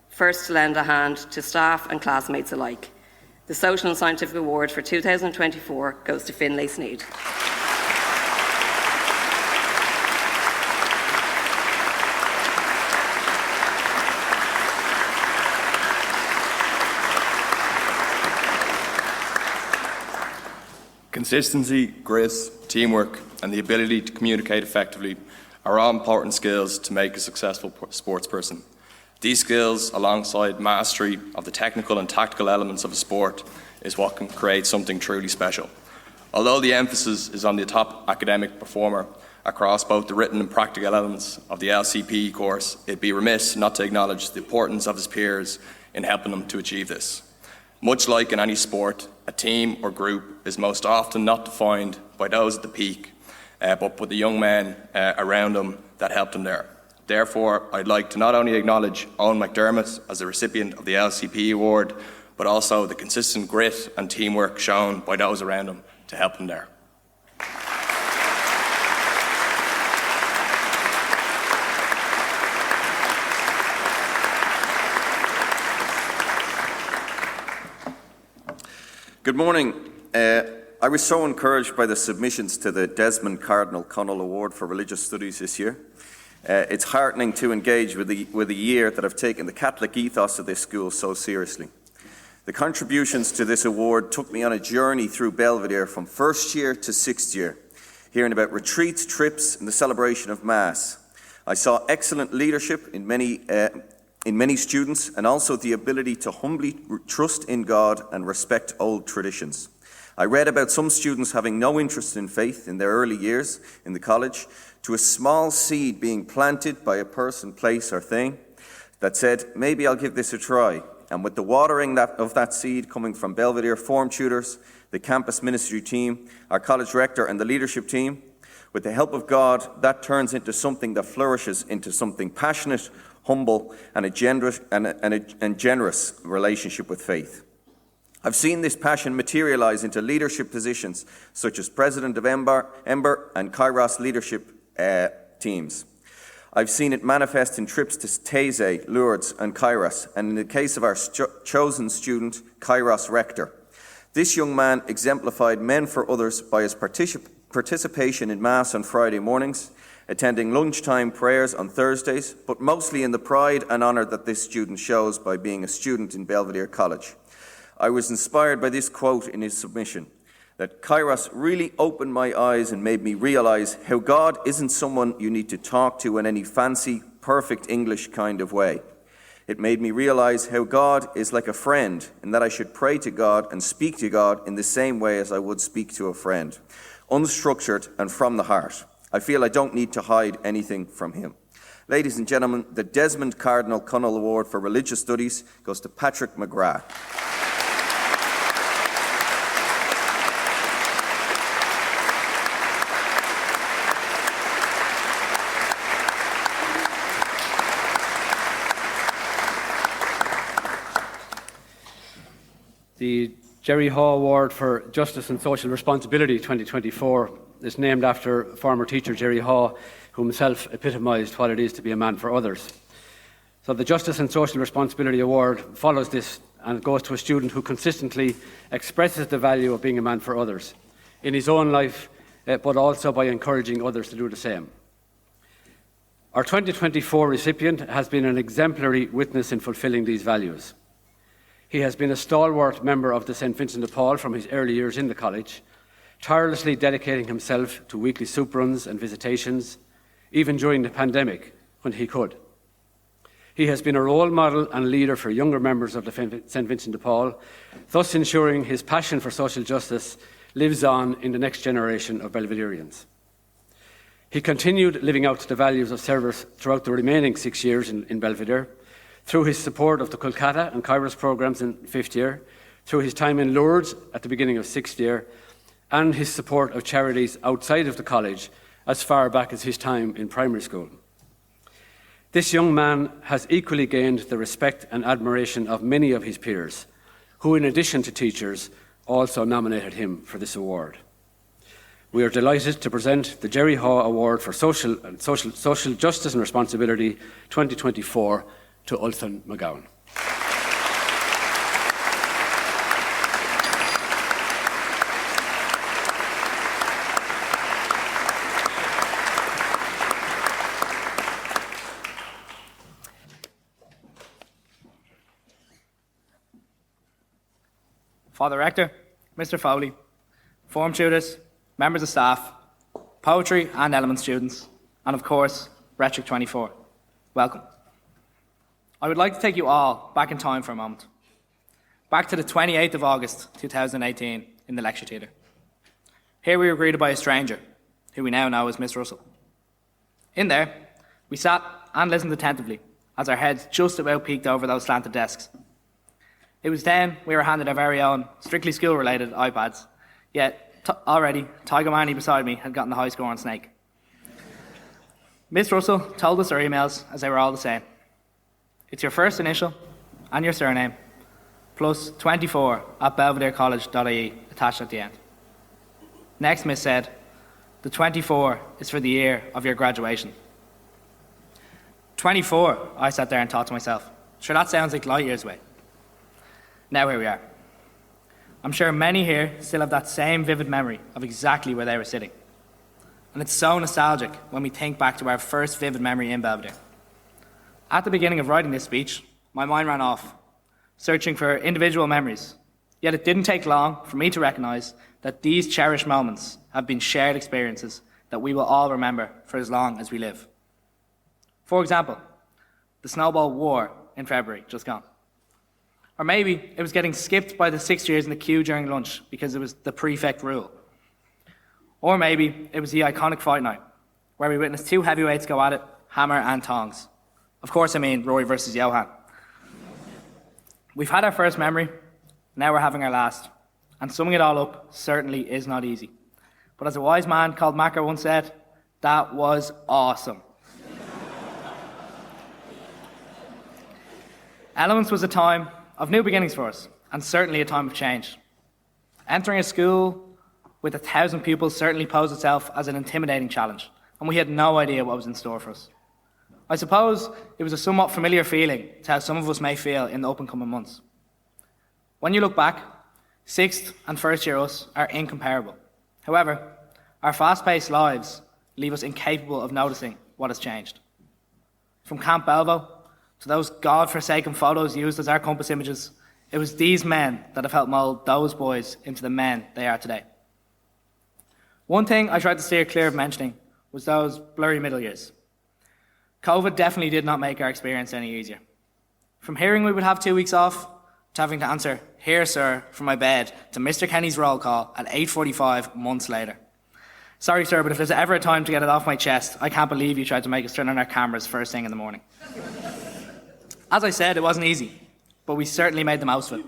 first to lend a hand to staff and classmates alike. The Social and Scientific Award for 2024 goes to Finlay Sneed. Consistency, grit, teamwork, and the ability to communicate effectively are all important skills to make a successful sports person. These skills, alongside mastery of the technical and tactical elements of a sport, is what can create something truly special. Although the emphasis is on the top academic performer across both the written and practical elements of the LCPE course, it'd be remiss not to acknowledge the importance of his peers in helping them to achieve this. Much like in any sport, a team or group is most often not defined by those at the peak, but by the young men around them that helped them there. Therefore, I'd like to not only acknowledge Owen McDermott as the recipient of the LCP award, but also the consistent grit and teamwork shown by those around him to help him there. Good morning. I was so encouraged by the submissions to the Desmond Cardinal Connell Award for Religious Studies this year. It's heartening to engage with a year that have taken the Catholic ethos of this school so seriously. The contributions to this award took me on a journey through Belvedere from first year to sixth year, hearing about retreats, trips, and the celebration of Mass. I saw excellent leadership in many students, and also the ability to humbly trust in God and respect old traditions. I read about some students having no interest in faith in their early years in the college, to a small seed being planted by a person, place, or thing that said, maybe I'll give this a try. And with the watering of that seed coming from Belvedere form tutors, the campus ministry team, our college rector, and the leadership team, with the help of God, that turns into something that flourishes into something passionate, humble, and a generous relationship with faith. I've seen this passion materialize into leadership positions such as President of Ember and Kairos leadership teams. I've seen it manifest in trips to Taizé, Lourdes, and Kairos, and in the case of our chosen student, Kairos rector. This young man exemplified men for others by his participation in Mass on Friday mornings, attending lunchtime prayers on Thursdays, but mostly in the pride and honour that this student shows by being a student in Belvedere College. I was inspired by this quote in his submission, that Kairos really opened my eyes and made me realise how God isn't someone you need to talk to in any fancy, perfect English kind of way. It made me realise how God is like a friend, and that I should pray to God and speak to God in the same way as I would speak to a friend, unstructured and from the heart. I feel I don't need to hide anything from him. Ladies and gentlemen, the Desmond Cardinal Connell Award for Religious Studies goes to Patrick McGrath. The Jerry Haw Award for Justice and Social Responsibility 2024 is named after former teacher Jerry Haw, who himself epitomised what it is to be a man for others. So the Justice and Social Responsibility Award follows this and goes to a student who consistently expresses the value of being a man for others in his own life, but also by encouraging others to do the same. Our 2024 recipient has been an exemplary witness in fulfilling these values. He has been a stalwart member of the St. Vincent de Paul from his early years in the college, tirelessly dedicating himself to weekly soup runs and visitations, even during the pandemic when he could. He has been a role model and leader for younger members of the St. Vincent de Paul, thus ensuring his passion for social justice lives on in the next generation of Belvederians. He continued living out the values of service throughout the remaining 6 years in Belvedere, through his support of the Kolkata and Kairos programs in 5th year, through his time in Lourdes at the beginning of 6th year, and his support of charities outside of the college as far back as his time in primary school. This young man has equally gained the respect and admiration of many of his peers, who in addition to teachers also nominated him for this award. We are delighted to present the Jerry Haw Award for Social Justice and Responsibility 2024 to Ultan McGowan. Father Rector, Mr. Foley, form tutors, members of staff, poetry and element students, and of course, Rhetoric 24. Welcome. I would like to take you all back in time for a moment. Back to the 28th of August 2018 in the lecture theatre. Here we were greeted by a stranger, who we now know as Miss Russell. In there, we sat and listened attentively as our heads just about peeked over those slanted desks. It was then we were handed our very own, strictly school-related iPads, yet already Tiger Manny beside me had gotten the high score on Snake. Miss Russell told us our emails as they were all the same. It's your first initial and your surname, plus 24 at belvederecollege.ie attached at the end. Next, Miss said, the 24 is for the year of your graduation. 24, I sat there and thought to myself, sure, that sounds like light years away. Now here we are. I'm sure many here still have that same vivid memory of exactly where they were sitting. And it's so nostalgic when we think back to our first vivid memory in Belvedere. At the beginning of writing this speech, my mind ran off, searching for individual memories. Yet it didn't take long for me to recognise that these cherished moments have been shared experiences that we will all remember for as long as we live. For example, the snowball war in February, just gone. Or maybe it was getting skipped by the sixth years in the queue during lunch because it was the prefect rule. Or maybe it was the iconic fight night, where we witnessed two heavyweights go at it, hammer and tongs. Of course I mean Rory versus Johan. We've had our first memory, now we're having our last. And summing it all up certainly is not easy. But as a wise man called Macker once said, that was awesome. Elements was a time of new beginnings for us, and certainly a time of change. Entering a school with 1,000 pupils certainly posed itself as an intimidating challenge, and we had no idea what was in store for us. I suppose it was a somewhat familiar feeling to how some of us may feel in the up-and-coming months. When you look back, 6th and 1st year us are incomparable. However, our fast-paced lives leave us incapable of noticing what has changed. From Camp Belvo to those God-forsaken photos used as our compass images, it was these men that have helped mould those boys into the men they are today. One thing I tried to steer clear of mentioning was those blurry middle years. COVID definitely did not make our experience any easier. From hearing we would have 2 weeks off, to having to answer, "Here, sir," from my bed, to Mr. Kenny's roll call at 8:45 months later. Sorry, sir, but if there's ever a time to get it off my chest, I can't believe you tried to make us turn on our cameras first thing in the morning. As I said, it wasn't easy, but we certainly made the most of it.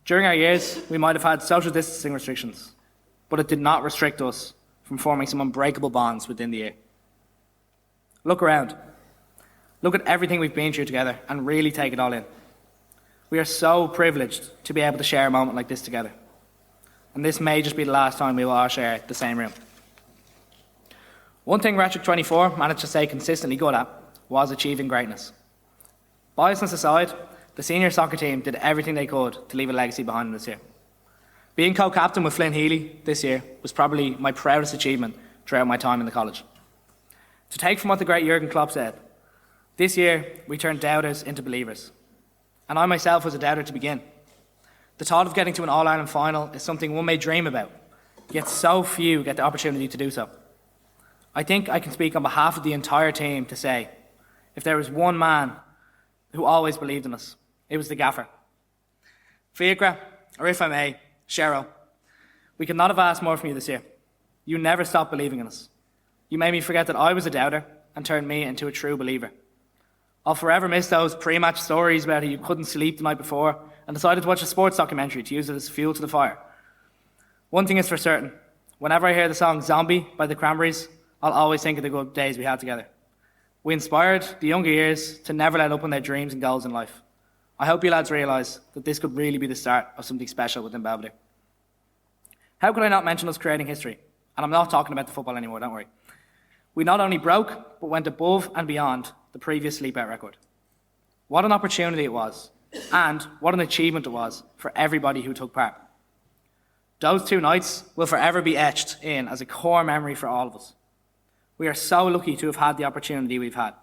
During our years, we might have had social distancing restrictions, but it did not restrict us from forming some unbreakable bonds within the year. Look around. Look at everything we've been through together and really take it all in. We are so privileged to be able to share a moment like this together. And this may just be the last time we will all share the same room. One thing Rhetoric 24 managed to stay consistently good at was achieving greatness. Biasness aside, the senior soccer team did everything they could to leave a legacy behind them this year. Being co-captain with Flynn Healy this year was probably my proudest achievement throughout my time in the college. To take from what the great Jurgen Klopp said, this year we turned doubters into believers. And I myself was a doubter to begin. The thought of getting to an All-Ireland final is something one may dream about, yet so few get the opportunity to do so. I think I can speak on behalf of the entire team to say, if there was one man who always believed in us, it was the gaffer. Fiacre, or if I may, Cheryl, we could not have asked more from you this year. You never stopped believing in us. You made me forget that I was a doubter and turned me into a true believer. I'll forever miss those pre-match stories about how you couldn't sleep the night before and decided to watch a sports documentary to use it as fuel to the fire. One thing is for certain, whenever I hear the song Zombie by the Cranberries, I'll always think of the good days we had together. We inspired the younger years to never let up on their dreams and goals in life. I hope you lads realise that this could really be the start of something special within Belvedere. How could I not mention us creating history? And I'm not talking about the football anymore, don't worry. We not only broke, but went above and beyond the previous sleep-out record. What an opportunity it was, and what an achievement it was for everybody who took part. Those 2 nights will forever be etched in as a core memory for all of us. We are so lucky to have had the opportunity we've had.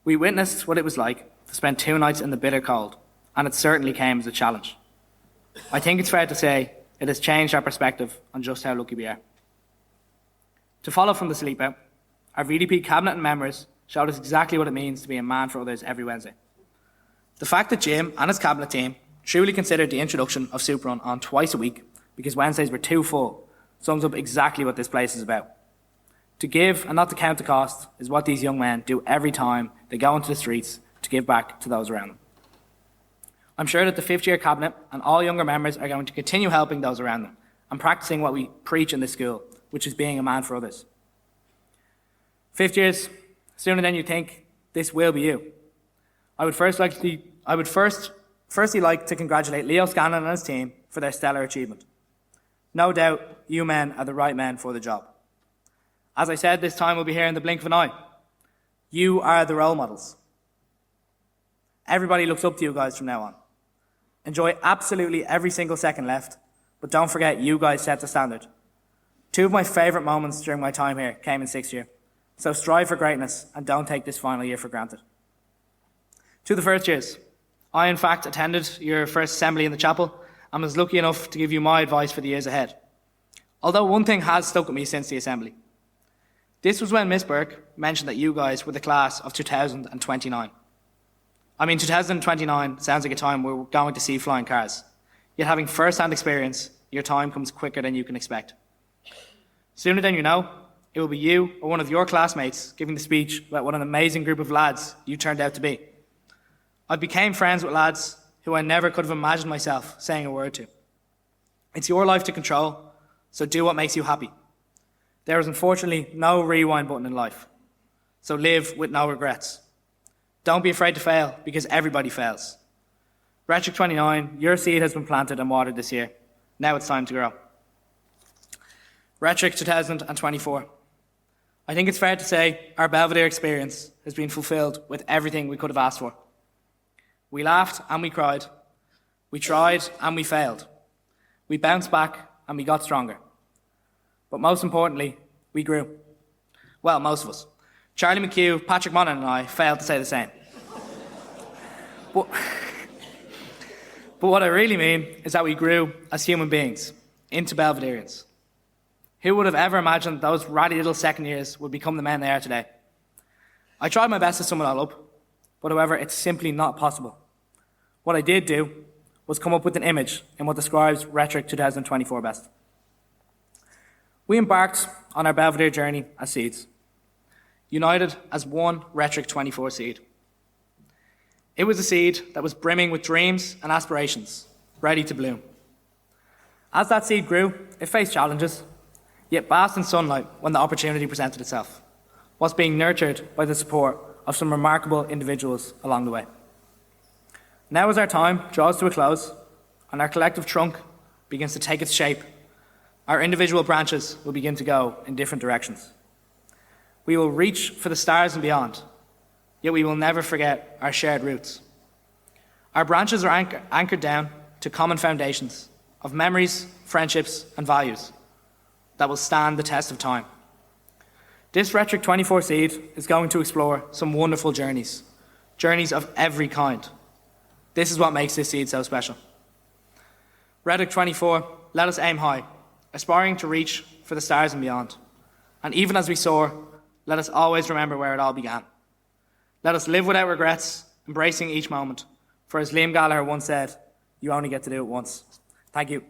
We witnessed what it was like to spend 2 nights in the bitter cold, and it certainly came as a challenge. I think it's fair to say it has changed our perspective on just how lucky we are. To follow from the sleep-out, our VDP cabinet and members showed us exactly what it means to be a man for others every Wednesday. The fact that Jim and his cabinet team truly considered the introduction of Super Run on twice a week because Wednesdays were too full sums up exactly what this place is about. To give and not to count the cost is what these young men do every time they go into the streets to give back to those around them. I'm sure that the 5th year cabinet and all younger members are going to continue helping those around them and practicing what we preach in this school, which is being a man for others. 5th years, sooner than you think, this will be you. I would firstly like to congratulate Leo Scanlon and his team for their stellar achievement. No doubt, you men are the right men for the job. As I said, this time will be here in the blink of an eye. You are the role models. Everybody looks up to you guys from now on. Enjoy absolutely every single second left, but don't forget you guys set the standard. Two of my favourite moments during my time here came in 6th year, so strive for greatness and don't take this final year for granted. To the first years, I in fact attended your first assembly in the chapel and was lucky enough to give you my advice for the years ahead. Although one thing has stuck with me since the assembly. This was when Miss Burke mentioned that you guys were the class of 2029. I mean, 2029 sounds like a time where we're going to see flying cars. Yet having first-hand experience, your time comes quicker than you can expect. Sooner than you know, it will be you or one of your classmates giving the speech about what an amazing group of lads you turned out to be. I became friends with lads who I never could have imagined myself saying a word to. It's your life to control, so do what makes you happy. There is unfortunately no rewind button in life, so live with no regrets. Don't be afraid to fail, because everybody fails. Rhetoric 29, your seed has been planted and watered this year. Now it's time to grow. Rhetoric 2024. I think it's fair to say our Belvedere experience has been fulfilled with everything we could have asked for. We laughed and we cried. We tried and we failed. We bounced back and we got stronger. But most importantly, we grew. Well, most of us. Charlie McHugh, Patrick Monaghan and I failed to say the same. But what I really mean is that we grew as human beings into Belvederians. Who would have ever imagined those ratty little second years would become the men they are today? I tried my best to sum it all up, but however, it's simply not possible. What I did do was come up with an image in what describes Rhetoric 2024 best. We embarked on our Belvedere journey as seeds, united as one Rhetoric 24 seed. It was a seed that was brimming with dreams and aspirations, ready to bloom. As that seed grew, it faced challenges, yet basked in sunlight when the opportunity presented itself, whilst being nurtured by the support of some remarkable individuals along the way. Now as our time draws to a close and our collective trunk begins to take its shape, our individual branches will begin to go in different directions. We will reach for the stars and beyond, yet we will never forget our shared roots. Our branches are anchored down to common foundations of memories, friendships, and values that will stand the test of time. This Rhetoric 24 seed is going to explore some wonderful journeys of every kind. This is what makes this seed so special. Rhetoric 24, let us aim high, aspiring to reach for the stars and beyond. And even as we soar, let us always remember where it all began. Let us live without regrets, embracing each moment. For as Liam Gallagher once said, you only get to do it once. Thank you.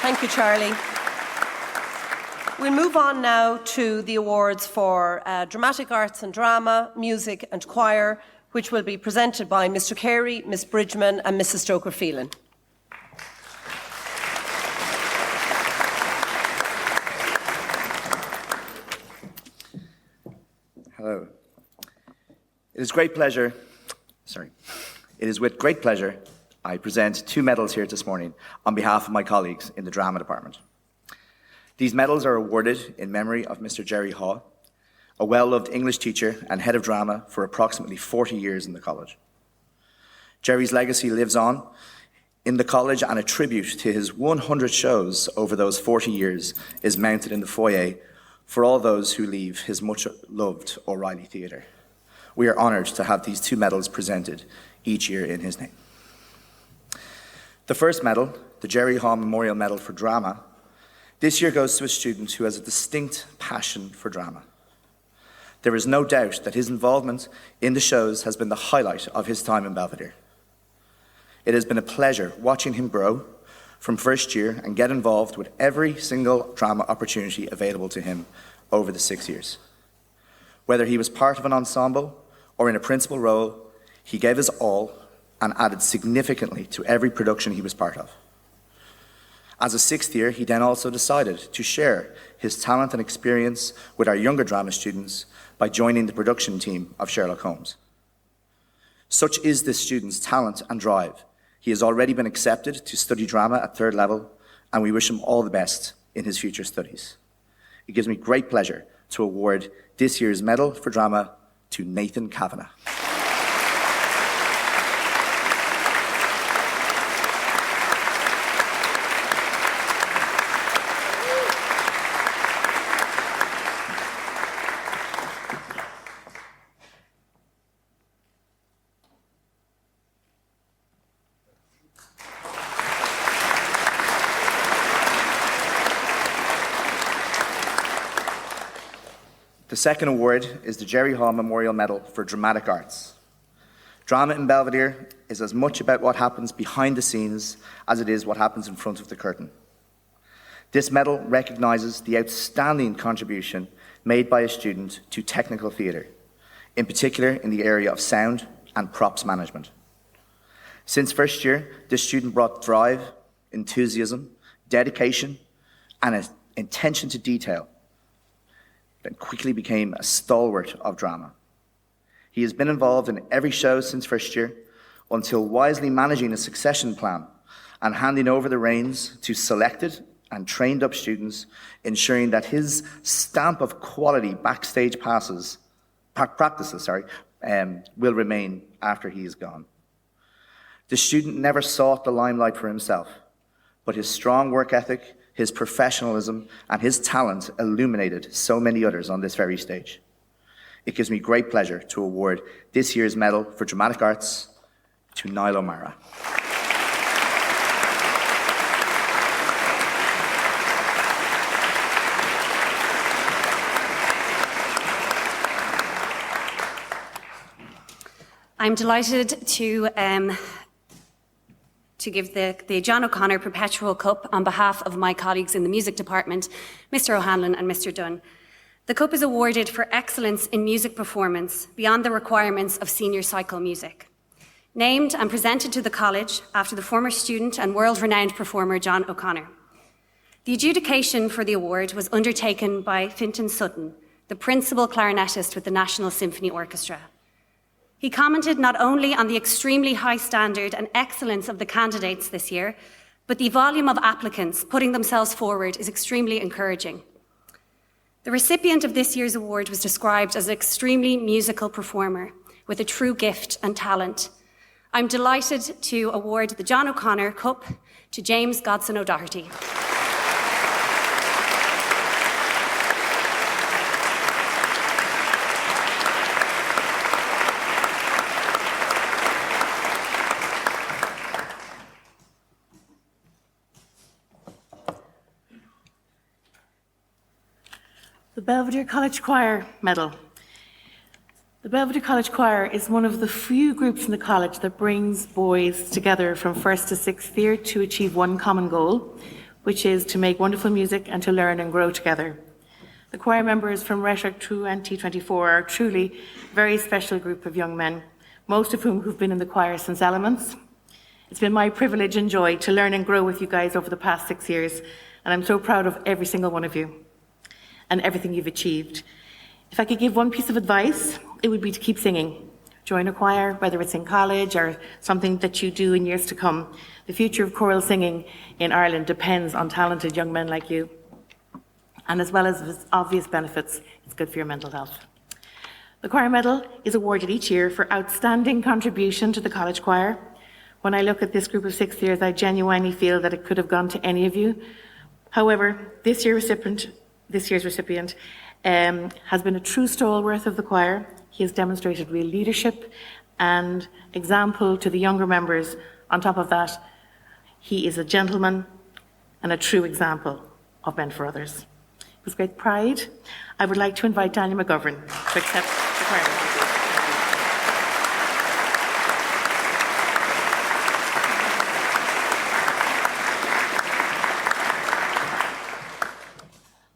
Thank you, Charlie. We'll move on now to the awards for Dramatic Arts and Drama, Music and Choir, which will be presented by Mr. Carey, Miss Bridgman and Mrs. Stoker-Phelan. Hello. It is with great pleasure I present 2 medals here this morning on behalf of my colleagues in the drama department. These medals are awarded in memory of Mr. Jerry Haw, a well-loved English teacher and head of drama for approximately 40 years in the college. Jerry's legacy lives on in the college, and a tribute to his 100 shows over those 40 years is mounted in the foyer for all those who leave his much-loved O'Reilly Theatre. We are honoured to have these 2 medals presented each year in his name. The first medal, the Jerry Haw Memorial Medal for Drama, this year goes to a student who has a distinct passion for drama. There is no doubt that his involvement in the shows has been the highlight of his time in Belvedere. It has been a pleasure watching him grow from first year and get involved with every single drama opportunity available to him over the 6 years. Whether he was part of an ensemble or in a principal role, he gave his all and added significantly to every production he was part of. As a 6th year, he then also decided to share his talent and experience with our younger drama students by joining the production team of Sherlock Holmes. Such is this student's talent and drive. He has already been accepted to study drama at 3rd level, and we wish him all the best in his future studies. It gives me great pleasure to award this year's Medal for Drama to Nathan Kavanagh. The second award is the Jerry Hall Memorial Medal for Dramatic Arts. Drama in Belvedere is as much about what happens behind the scenes as it is what happens in front of the curtain. This medal recognises the outstanding contribution made by a student to technical theatre, in particular in the area of sound and props management. Since first year, this student brought drive, enthusiasm, dedication, and an attention to detail that quickly became a stalwart of drama. He has been involved in every show since first year, until wisely managing a succession plan and handing over the reins to selected and trained up students, ensuring that his stamp of quality backstage practices will remain after he is gone. The student never sought the limelight for himself, but his strong work ethic, his professionalism, and his talent illuminated so many others on this very stage. It gives me great pleasure to award this year's Medal for Dramatic Arts to Niall O'Mara. I'm delighted to give the John O'Connor Perpetual Cup on behalf of my colleagues in the music department, Mr. O'Hanlon and Mr. Dunn. The cup is awarded for excellence in music performance beyond the requirements of senior cycle music. Named and presented to the college after the former student and world-renowned performer John O'Connor. The adjudication for the award was undertaken by Fintan Sutton, the principal clarinetist with the National Symphony Orchestra. He commented not only on the extremely high standard and excellence of the candidates this year, but the volume of applicants putting themselves forward is extremely encouraging. The recipient of this year's award was described as an extremely musical performer with a true gift and talent. I'm delighted to award the John O'Connor Cup to James Godson O'Doherty. The Belvedere College Choir Medal. The Belvedere College Choir is one of the few groups in the college that brings boys together from first to sixth year to achieve one common goal, which is to make wonderful music and to learn and grow together. The choir members from Rhetoric 2024 are a truly very special group of young men, most of whom have been in the choir since Elements. It's been my privilege and joy to learn and grow with you guys over the past 6 years, and I'm so proud of every single one of you and everything you've achieved. If I could give one piece of advice, it would be to keep singing. Join a choir, whether it's in college or something that you do in years to come. The future of choral singing in Ireland depends on talented young men like you. And as well as its obvious benefits, it's good for your mental health. The Choir Medal is awarded each year for outstanding contribution to the college choir. When I look at this group of 6 years, I genuinely feel that it could have gone to any of you. However, this year's recipient has been a true stalwart of the choir. He has demonstrated real leadership and example to the younger members. On top of that, he is a gentleman and a true example of men for others. With great pride, I would like to invite Daniel McGovern to accept the choir medal.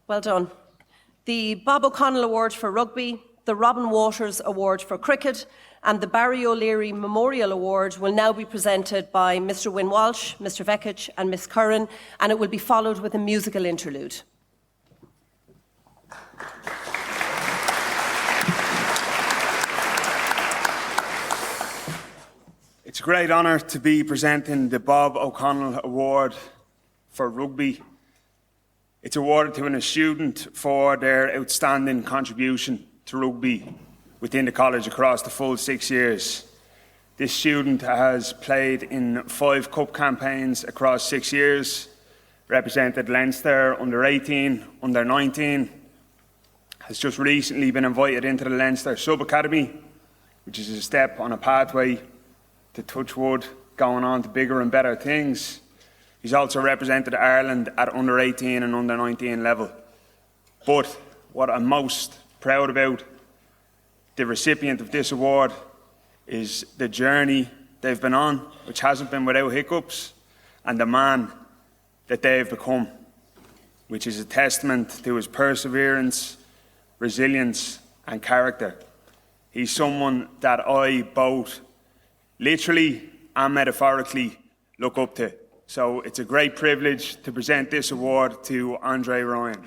Well done. The Bob O'Connell Award for Rugby, the Robin Waters Award for Cricket, and the Barry O'Leary Memorial Award will now be presented by Mr. Wynne Walsh, Mr. Vekic and Miss Curran, and it will be followed with a musical interlude. It's a great honour to be presenting the Bob O'Connell Award for Rugby. It's awarded to a student for their outstanding contribution to rugby within the college across the full 6 years. This student has played in 5 cup campaigns across 6 years, represented Leinster under 18, under 19, has just recently been invited into the Leinster Sub-Academy, which is a step on a pathway to touch wood, going on to bigger and better things. He's also represented Ireland at under 18 and under 19 level. But what I'm most proud about, the recipient of this award, is the journey they've been on, which hasn't been without hiccups, and the man that they've become, which is a testament to his perseverance, resilience and character. He's someone that I both literally and metaphorically look up to. So it's a great privilege to present this award to Andre Ryan.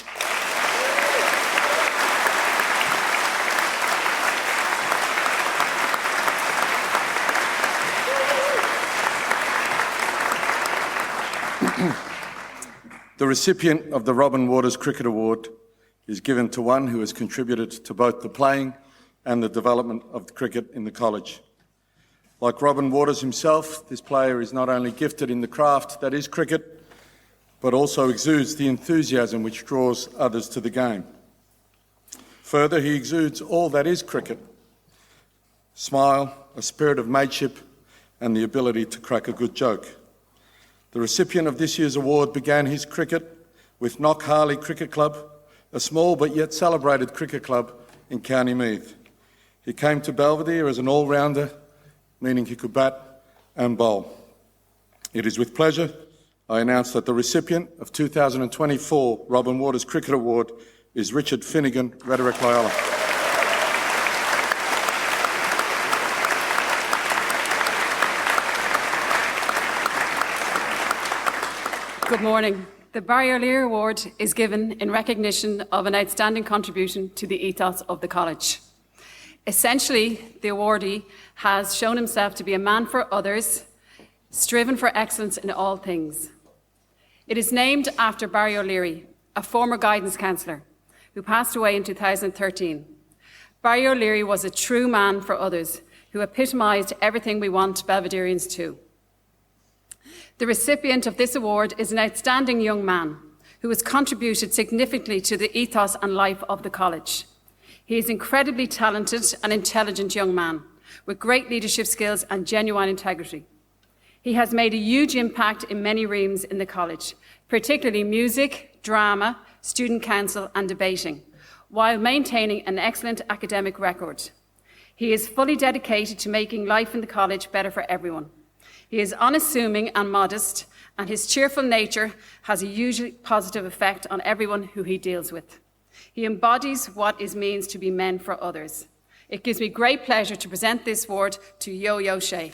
The recipient of the Robin Waters Cricket Award is given to one who has contributed to both the playing and the development of cricket in the college. Like Robin Waters himself, this player is not only gifted in the craft that is cricket, but also exudes the enthusiasm which draws others to the game. Further, he exudes all that is cricket: smile, a spirit of mateship, and the ability to crack a good joke. The recipient of this year's award began his cricket with Knock Harley Cricket Club, a small but yet celebrated cricket club in County Meath. He came to Belvedere as an all-rounder, meaning he could bat and bowl. It is with pleasure I announce that the recipient of 2024 Robin Waters Cricket Award is Richard Finnegan, Rhetoric Loyola. Good morning. The Barry O'Leary Award is given in recognition of an outstanding contribution to the ethos of the college. Essentially, the awardee has shown himself to be a man for others, striven for excellence in all things. It is named after Barry O'Leary, a former guidance counsellor who passed away in 2013. Barry O'Leary was a true man for others who epitomised everything we want Belvedereans to. The recipient of this award is an outstanding young man who has contributed significantly to the ethos and life of the college. He is an incredibly talented and intelligent young man with great leadership skills and genuine integrity. He has made a huge impact in many rooms in the college, particularly music, drama, student council and debating, while maintaining an excellent academic record. He is fully dedicated to making life in the college better for everyone. He is unassuming and modest, and his cheerful nature has a hugely positive effect on everyone who he deals with. He embodies what it means to be men for others. It gives me great pleasure to present this award to Yo-Yo Shea.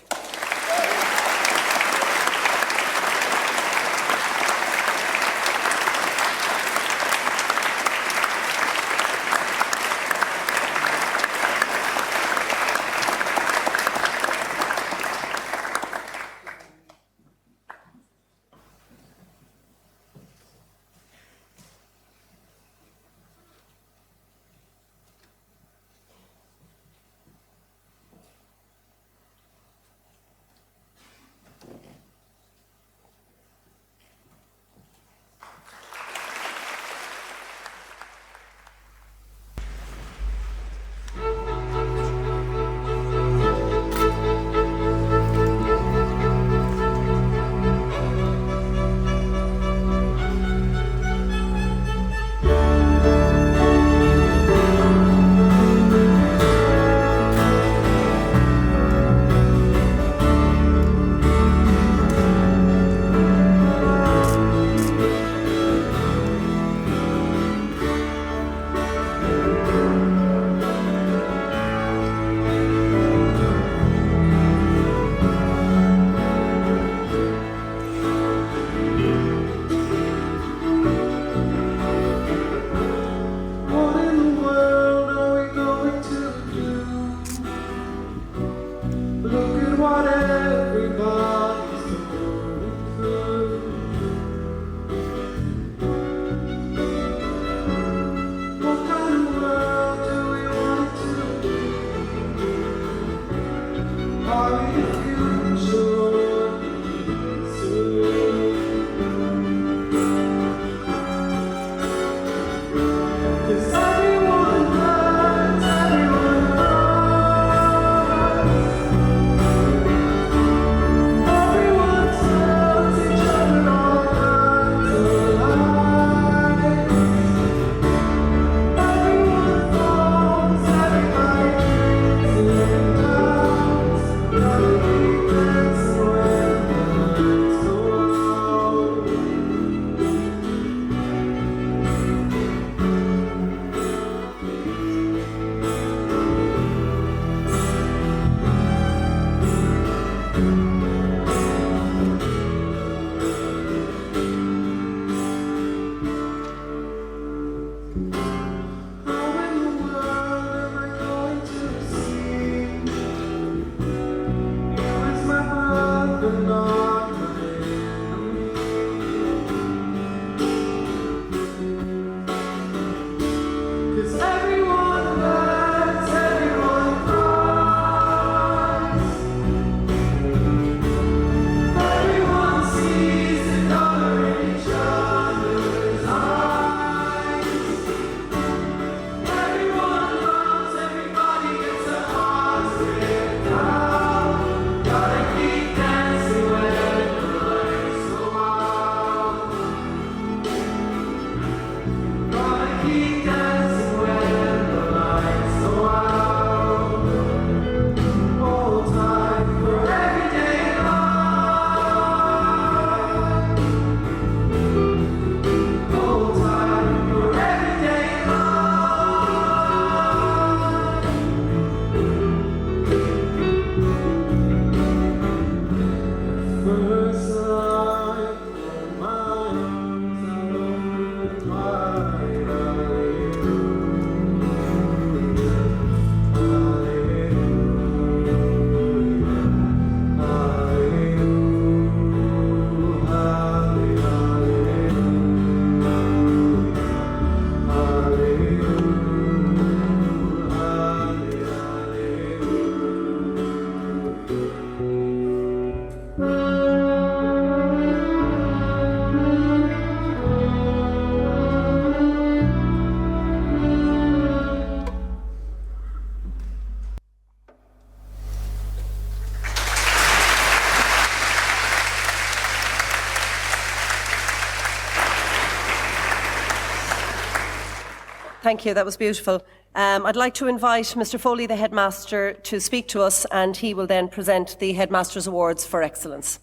Thank you, that was beautiful. I'd like to invite Mr. Foley, the Headmaster, to speak to us, and he will then present the Headmaster's Awards for Excellence.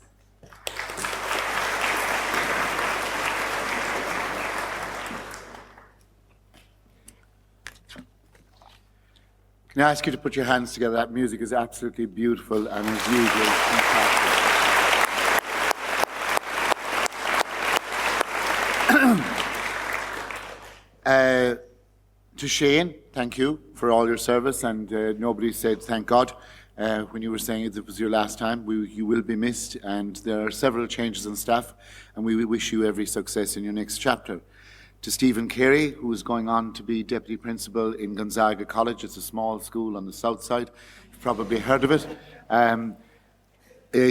Can I ask you to put your hands together? That music is absolutely beautiful and as usual fantastic. To Shane, thank you for all your service, and nobody said thank God when you were saying it was your last time. You will be missed, and there are several changes in staff, and we wish you every success in your next chapter. To Stephen Carey, who is going on to be Deputy Principal in Gonzaga College. It's a small school on the south side. You've probably heard of it.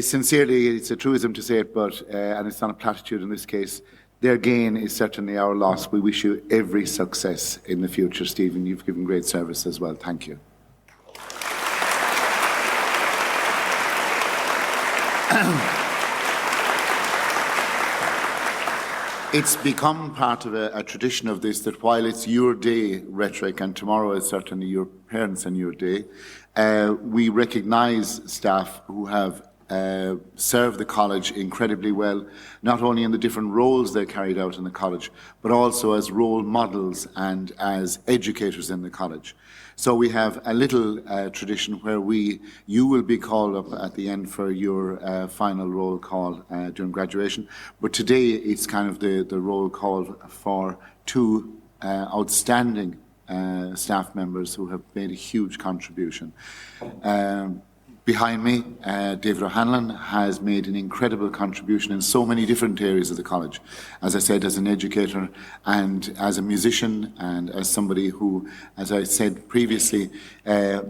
Sincerely, it's a truism to say it, but and it's not a platitude in this case, their gain is certainly our loss. We wish you every success in the future, Stephen. You've given great service as well. Thank you. It's become part of a tradition of this that while it's your day rhetoric, and tomorrow is certainly your parents and your day, we recognise staff who have served the college incredibly well, not only in the different roles they carried out in the college, but also as role models and as educators in the college. So we have a little tradition where you will be called up at the end for your final roll call during graduation. But today it's kind of the roll call for two outstanding staff members who have made a huge contribution. Behind me, David O'Hanlon has made an incredible contribution in so many different areas of the college. As I said, as an educator and as a musician and as somebody who, as I said previously,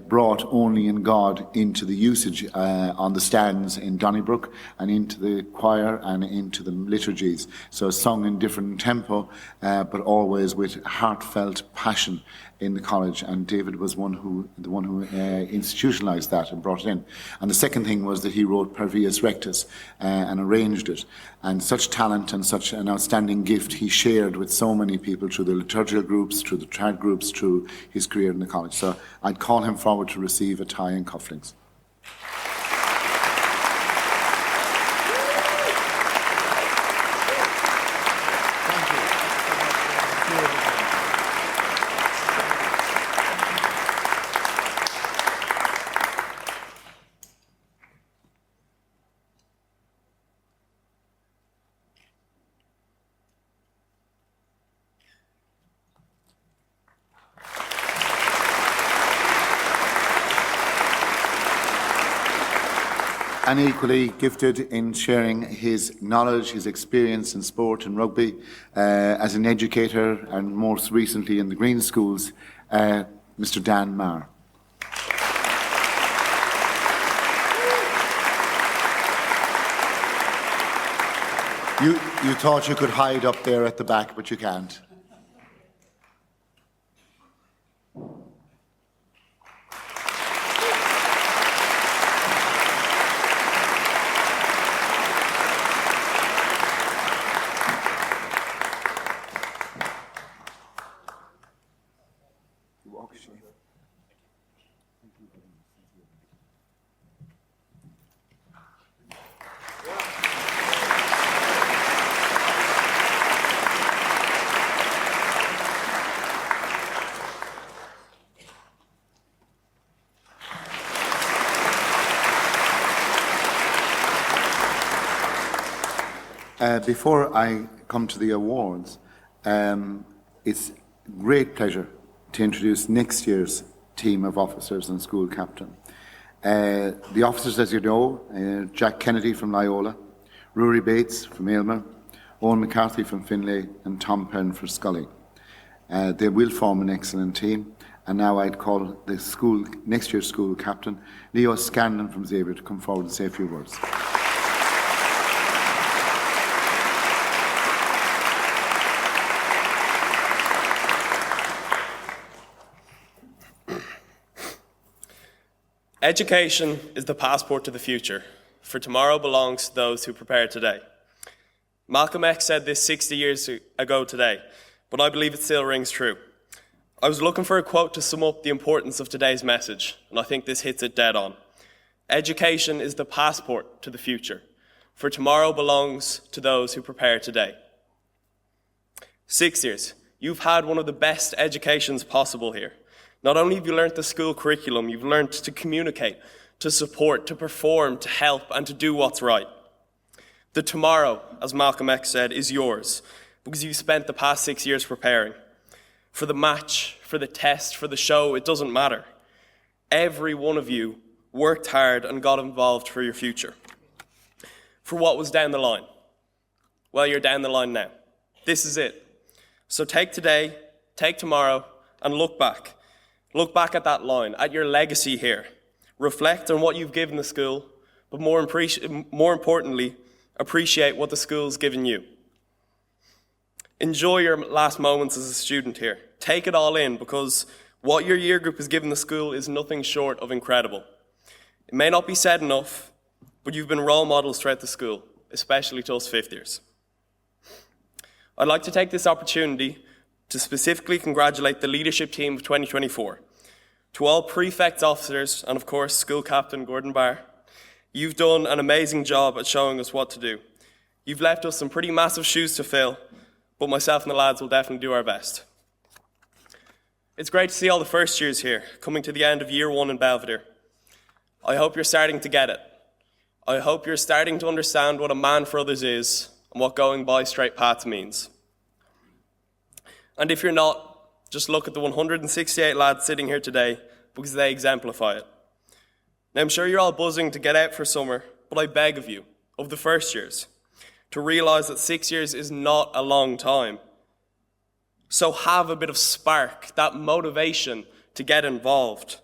brought Only in God into the usage on the stands in Donnybrook and into the choir and into the liturgies. So sung in different tempo, but always with heartfelt passion in the college, and David was the one who institutionalised that and brought it in. And the second thing was that he wrote Per Vias Rectus and arranged it. And such talent and such an outstanding gift he shared with so many people through the liturgical groups, through the trad groups, through his career in the college. So I'd call him forward to receive a tie and cufflinks. And equally gifted in sharing his knowledge, his experience in sport and rugby, as an educator and most recently in the Green Schools, Mr. Dan Marr. You thought you could hide up there at the back, but you can't. Before I come to the awards, it's a great pleasure to introduce next year's team of officers and school captain. The officers, as you know, Jack Kennedy from Loyola, Rory Bates from Aylmer, Owen McCarthy from Finlay, and Tom Penn for Scully. They will form an excellent team, and now I'd call the next year's school captain, Leo Scanlon from Xavier, to come forward and say a few words. Education is the passport to the future, for tomorrow belongs to those who prepare today. Malcolm X said this 60 years ago today, but I believe it still rings true. I was looking for a quote to sum up the importance of today's message, and I think this hits it dead on. Education is the passport to the future, for tomorrow belongs to those who prepare today. 6 years, you've had one of the best educations possible here. Not only have you learnt the school curriculum, you've learnt to communicate, to support, to perform, to help, and to do what's right. The tomorrow, as Malcolm X said, is yours, because you spent the past 6 years preparing. For the match, for the test, for the show, it doesn't matter. Every one of you worked hard and got involved for your future. For what was down the line? Well, you're down the line now. This is it. So take today, take tomorrow, and look back. Look back at that line, at your legacy here. Reflect on what you've given the school, but more importantly, appreciate what the school's given you. Enjoy your last moments as a student here. Take it all in, because what your year group has given the school is nothing short of incredible. It may not be said enough, but you've been role models throughout the school, especially to us fifth years. I'd like to take this opportunity to specifically congratulate the leadership team of 2024. To all prefects, officers, and of course, school captain Gordon Barr, you've done an amazing job at showing us what to do. You've left us some pretty massive shoes to fill, but myself and the lads will definitely do our best. It's great to see all the first years here, coming to the end of year one in Belvedere. I hope you're starting to get it. I hope you're starting to understand what a man for others is and what going by straight paths means. And if you're not, just look at the 168 lads sitting here today, because they exemplify it. Now, I'm sure you're all buzzing to get out for summer, but I beg of you, of the first years, to realise that 6 years is not a long time. So have a bit of spark, that motivation to get involved.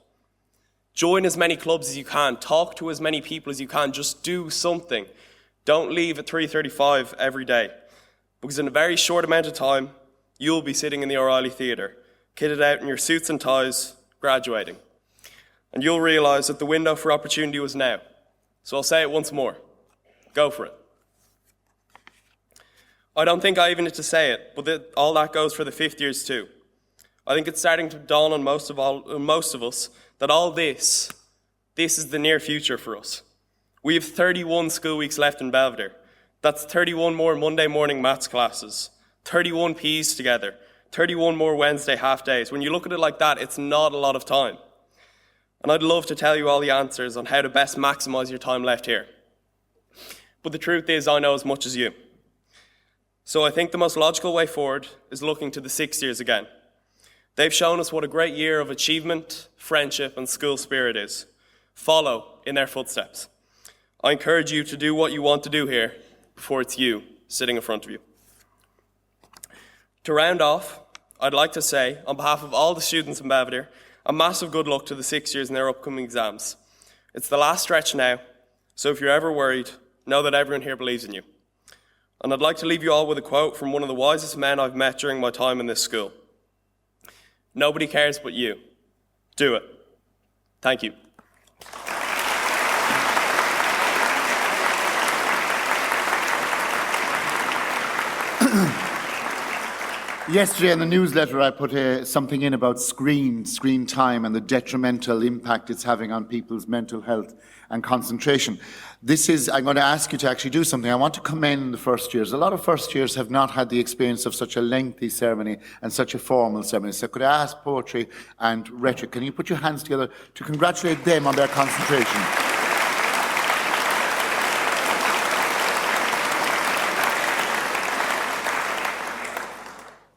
Join as many clubs as you can, talk to as many people as you can, just do something. Don't leave at 3:35 every day, because in a very short amount of time, you'll be sitting in the O'Reilly Theatre, kitted out in your suits and ties, graduating. And you'll realise that the window for opportunity was now. So I'll say it once more. Go for it. I don't think I even need to say it, but all that goes for the fifth years too. I think it's starting to dawn on most of us that all this is the near future for us. We have 31 school weeks left in Belvedere. That's 31 more Monday morning maths classes, 31 Ps together, 31 more Wednesday half days. When you look at it like that, it's not a lot of time. And I'd love to tell you all the answers on how to best maximise your time left here. But the truth is, I know as much as you. So I think the most logical way forward is looking to the 6 years again. They've shown us what a great year of achievement, friendship, and school spirit is. Follow in their footsteps. I encourage you to do what you want to do here before it's you sitting in front of you. To round off, I'd like to say, on behalf of all the students in Belvedere, a massive good luck to the 6 years in their upcoming exams. It's the last stretch now, so if you're ever worried, know that everyone here believes in you. And I'd like to leave you all with a quote from one of the wisest men I've met during my time in this school. Nobody cares but you. Do it. Thank you. Yesterday in the newsletter, I put something in about screen time and the detrimental impact it's having on people's mental health and concentration. I'm going to ask you to actually do something. I want to commend the first years. A lot of first years have not had the experience of such a lengthy ceremony and such a formal ceremony. So could I ask Poetry and Rhetoric, can you put your hands together to congratulate them on their concentration?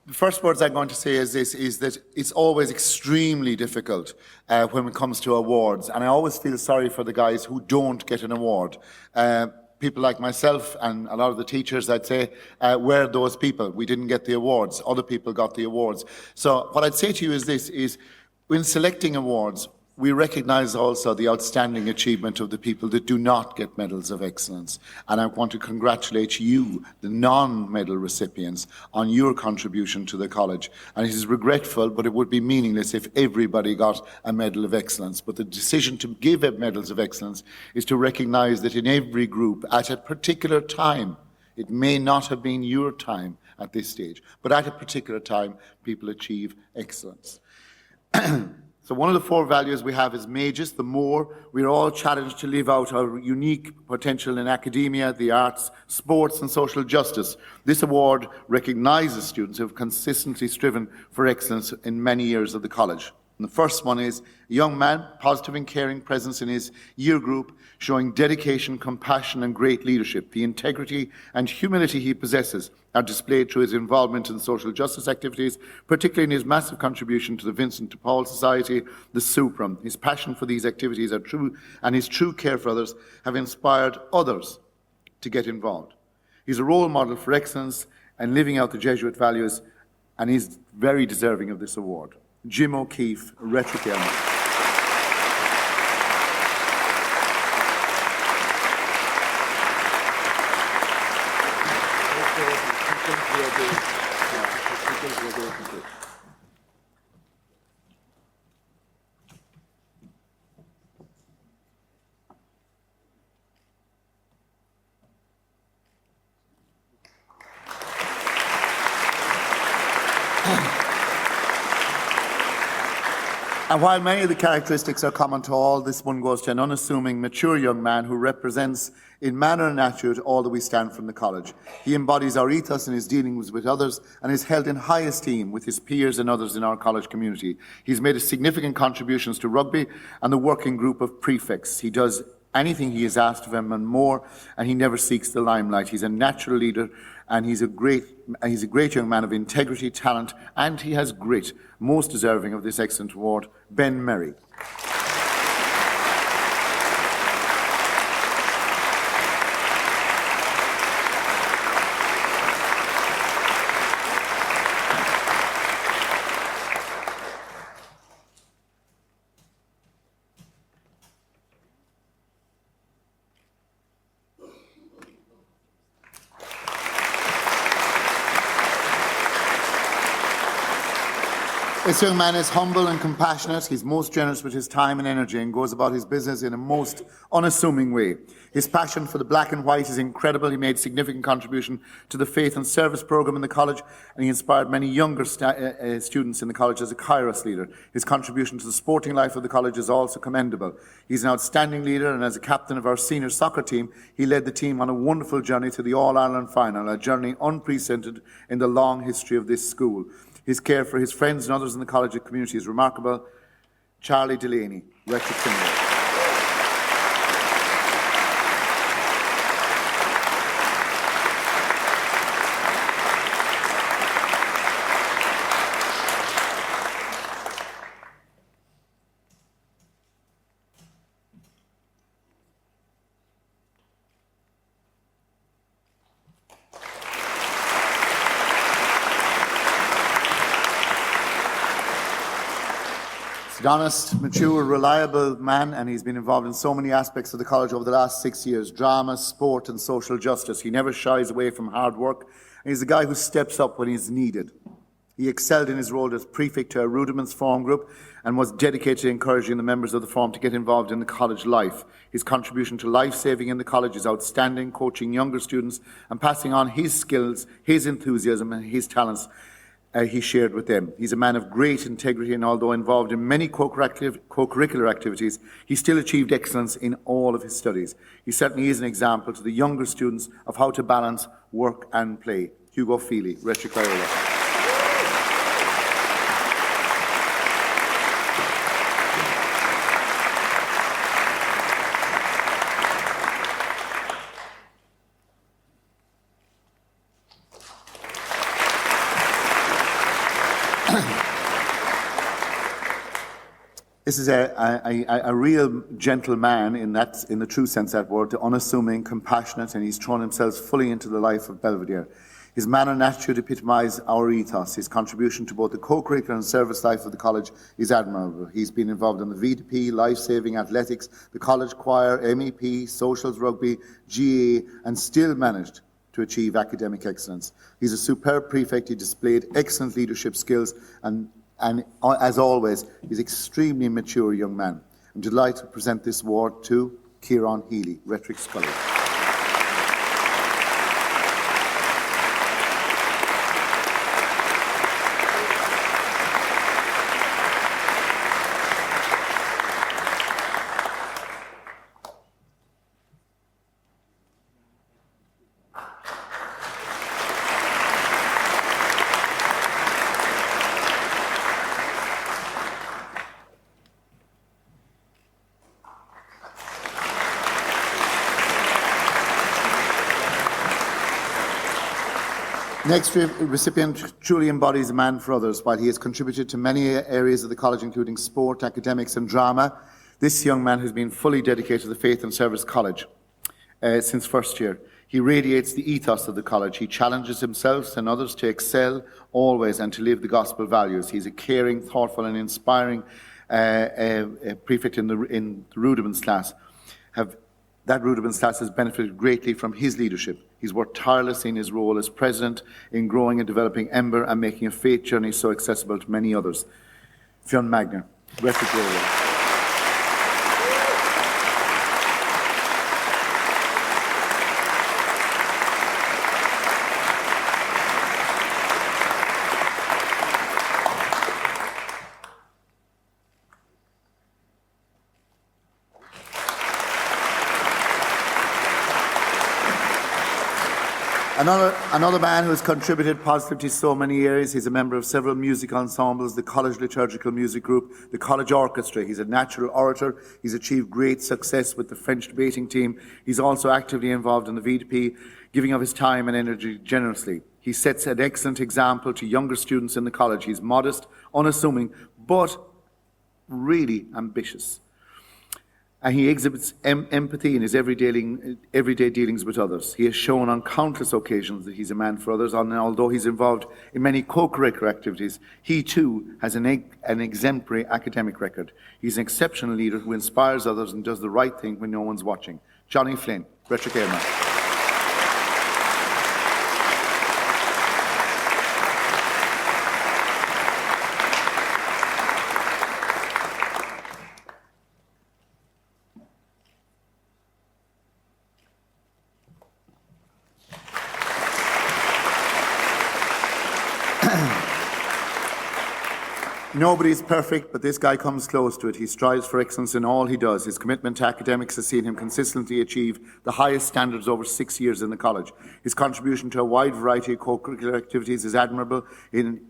The first words I'm going to say is this, is that it's always extremely difficult when it comes to awards. And I always feel sorry for the guys who don't get an award. People like myself and a lot of the teachers, I'd say, were those people. We didn't get the awards. Other people got the awards. So what I'd say to you is this, is when selecting awards, we recognise also the outstanding achievement of the people that do not get medals of excellence. And I want to congratulate you, the non-medal recipients, on your contribution to the college. And it is regretful, but it would be meaningless if everybody got a medal of excellence. But the decision to give medals of excellence is to recognise that in every group, at a particular time, it may not have been your time at this stage, but at a particular time, people achieve excellence. So one of the 4 values we have is Magus, the more. We are all challenged to live out our unique potential in academia, the arts, sports and social justice. This award recognises students who have consistently striven for excellence in many years of the college. And the first one is a young man, positive and caring presence in his year group, showing dedication, compassion and great leadership. The integrity and humility he possesses are displayed through his involvement in social justice activities, particularly in his massive contribution to the Vincent de Paul Society, the Supram. His passion for these activities are true, and his true care for others have inspired others to get involved. He's a role model for excellence and living out the Jesuit values, and he's very deserving of this award. Jim O'Keefe, Rhetoric Element. And while many of the characteristics are common to all, this one goes to an unassuming, mature young man who represents in manner and attitude all that we stand from the college. He embodies our ethos in his dealings with others and is held in high esteem with his peers and others in our college community. He's made significant contributions to rugby and the working group of prefects. He does anything he is asked of him and more, and he never seeks the limelight. He's a natural leader, and he's a great young man of integrity, talent, and he has grit. Most deserving of this excellent award, Ben Merry. This young man is humble and compassionate. He's most generous with his time and energy and goes about his business in a most unassuming way. His passion for the black and white is incredible. He made significant contribution to the faith and service program in the college, and he inspired many younger students in the college as a Kairos leader. His contribution to the sporting life of the college is also commendable. He's an outstanding leader, and as a captain of our senior soccer team, he led the team on a wonderful journey to the All-Ireland final, a journey unprecedented in the long history of this school. His care for his friends and others in the college and community is remarkable. Charlie Delaney, Rhetoric Symbol. He's an honest, mature, reliable man, and he's been involved in so many aspects of the college over the last 6 years: drama, sport and social justice. He never shies away from hard work, and he's a guy who steps up when he's needed. He excelled in his role as prefect to our Rudiments Forum group and was dedicated to encouraging the members of the forum to get involved in the college life. His contribution to life-saving in the college is outstanding, coaching younger students and passing on his skills, his enthusiasm and his talents he shared with them. He's a man of great integrity, and although involved in many co-curricular activities, he still achieved excellence in all of his studies. He certainly is an example to the younger students of how to balance work and play. Hugo Feely, Rhetoric Iowa. This is a real gentleman in the true sense of that word, unassuming, compassionate, and he's thrown himself fully into the life of Belvedere. His manner and attitude epitomise our ethos. His contribution to both the co-curricular and service life of the college is admirable. He's been involved in the VDP, life-saving, athletics, the college choir, MEP, socials, rugby, GA, and still managed to achieve academic excellence. He's a superb prefect. He displayed excellent leadership skills and as always, he's an extremely mature young man. I'm delighted to present this award to Kieran Healy, Rhetoric Scholar. Next recipient truly embodies a man for others. While he has contributed to many areas of the college, including sport, academics and drama, this young man has been fully dedicated to the Faith and Service College since first year. He radiates the ethos of the college. He challenges himself and others to excel always and to live the gospel values. He's a caring, thoughtful and inspiring prefect in the rudiments class. That rudiments class has benefited greatly from his leadership. He's worked tirelessly in his role as president in growing and developing Ember and making a faith journey so accessible to many others. Fionn Magner, Refugee. Another man who has contributed positively to so many areas. He's a member of several music ensembles, the College Liturgical Music Group, the College Orchestra. He's a natural orator. He's achieved great success with the French debating team. He's also actively involved in the VDP, giving of his time and energy generously. He sets an excellent example to younger students in the college. He's modest, unassuming, but really ambitious. And he exhibits empathy in his everyday dealings with others. He has shown on countless occasions that he's a man for others, and although he's involved in many co-curricular activities, he too has an exemplary academic record. He's an exceptional leader who inspires others and does the right thing when no one's watching. Johnny Flynn, Patrick Aylmer. Nobody's perfect, but this guy comes close to it. He strives for excellence in all he does. His commitment to academics has seen him consistently achieve the highest standards over 6 years in the college. His contribution to a wide variety of co-curricular activities is admirable.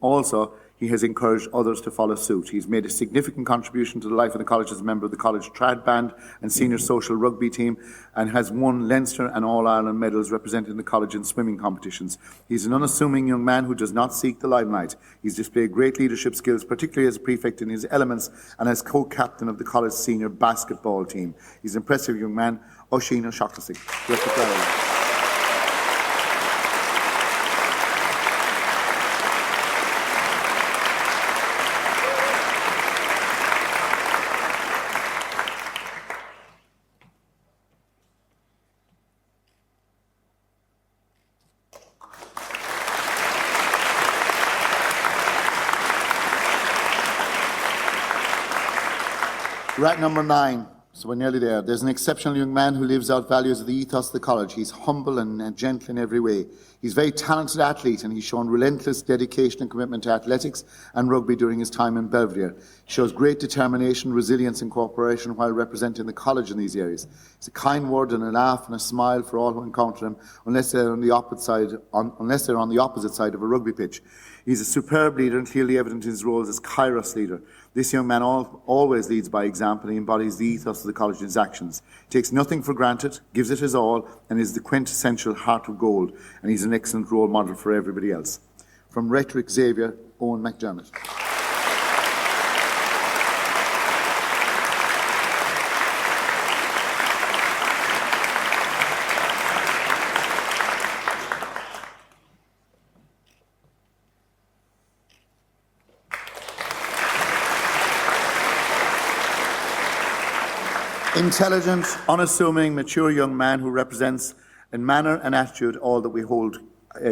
Also, he has encouraged others to follow suit. He's made a significant contribution to the life of the college as a member of the college trad band and senior social rugby team, and has won Leinster and All-Ireland medals representing the college in swimming competitions. He's an unassuming young man who does not seek the limelight. He's displayed great leadership skills, particularly as a prefect in his elements and as co-captain of the college senior basketball team. He's an impressive young man. Oisin O'Shaughnessy. We're at number 9, so we're nearly there. There's an exceptional young man who lives out values of the ethos of the college. He's humble and gentle in every way. He's a very talented athlete, and he's shown relentless dedication and commitment to athletics and rugby during his time in Belvedere. He shows great determination, resilience and cooperation while representing the college in these areas. It's a kind word and a laugh and a smile for all who encounter him, unless they're on the opposite side of a rugby pitch. He's a superb leader and clearly evident in his roles as Kairos leader. This young man always leads by example and embodies the ethos of the college in his actions. He takes nothing for granted, gives it his all, and is the quintessential heart of gold. And he's an excellent role model for everybody else. From Rhetoric Xavier, Owen McDermott. Intelligent, unassuming, mature young man who represents in manner and attitude all that we hold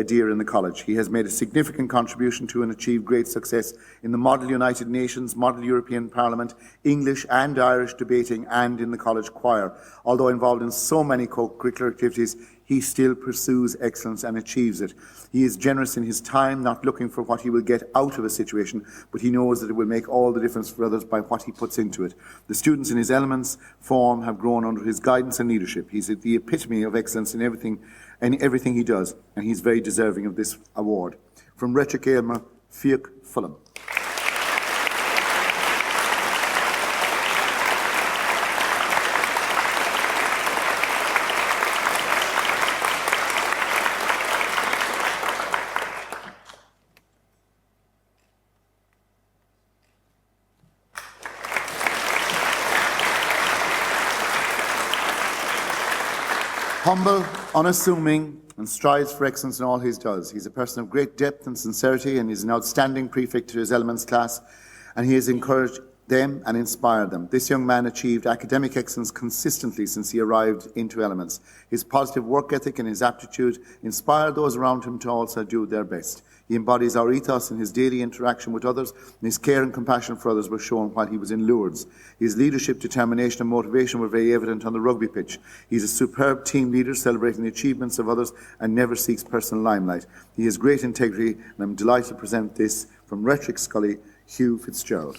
dear in the college. He has made a significant contribution to and achieved great success in the Model United Nations, Model European Parliament, English and Irish debating, and in the college choir. Although involved in so many co-curricular activities, he still pursues excellence and achieves it. He is generous in his time, not looking for what he will get out of a situation, but he knows that it will make all the difference for others by what he puts into it. The students in his elements form have grown under his guidance and leadership. He's the epitome of excellence in everything he does, and he's very deserving of this award. From Rhetoric Aylmer, Fiach Fulham. Humble, unassuming, and strives for excellence in all he does. He's a person of great depth and sincerity, and he's an outstanding prefect to his Elements class, and he has encouraged them and inspired them. This young man achieved academic excellence consistently since he arrived into Elements. His positive work ethic and his aptitude inspired those around him to also do their best. He embodies our ethos in his daily interaction with others, and his care and compassion for others were shown while he was in Lourdes. His leadership, determination and motivation were very evident on the rugby pitch. He's a superb team leader, celebrating the achievements of others and never seeks personal limelight. He has great integrity, and I'm delighted to present this from Rhetoric Scully, Hugh Fitzgerald.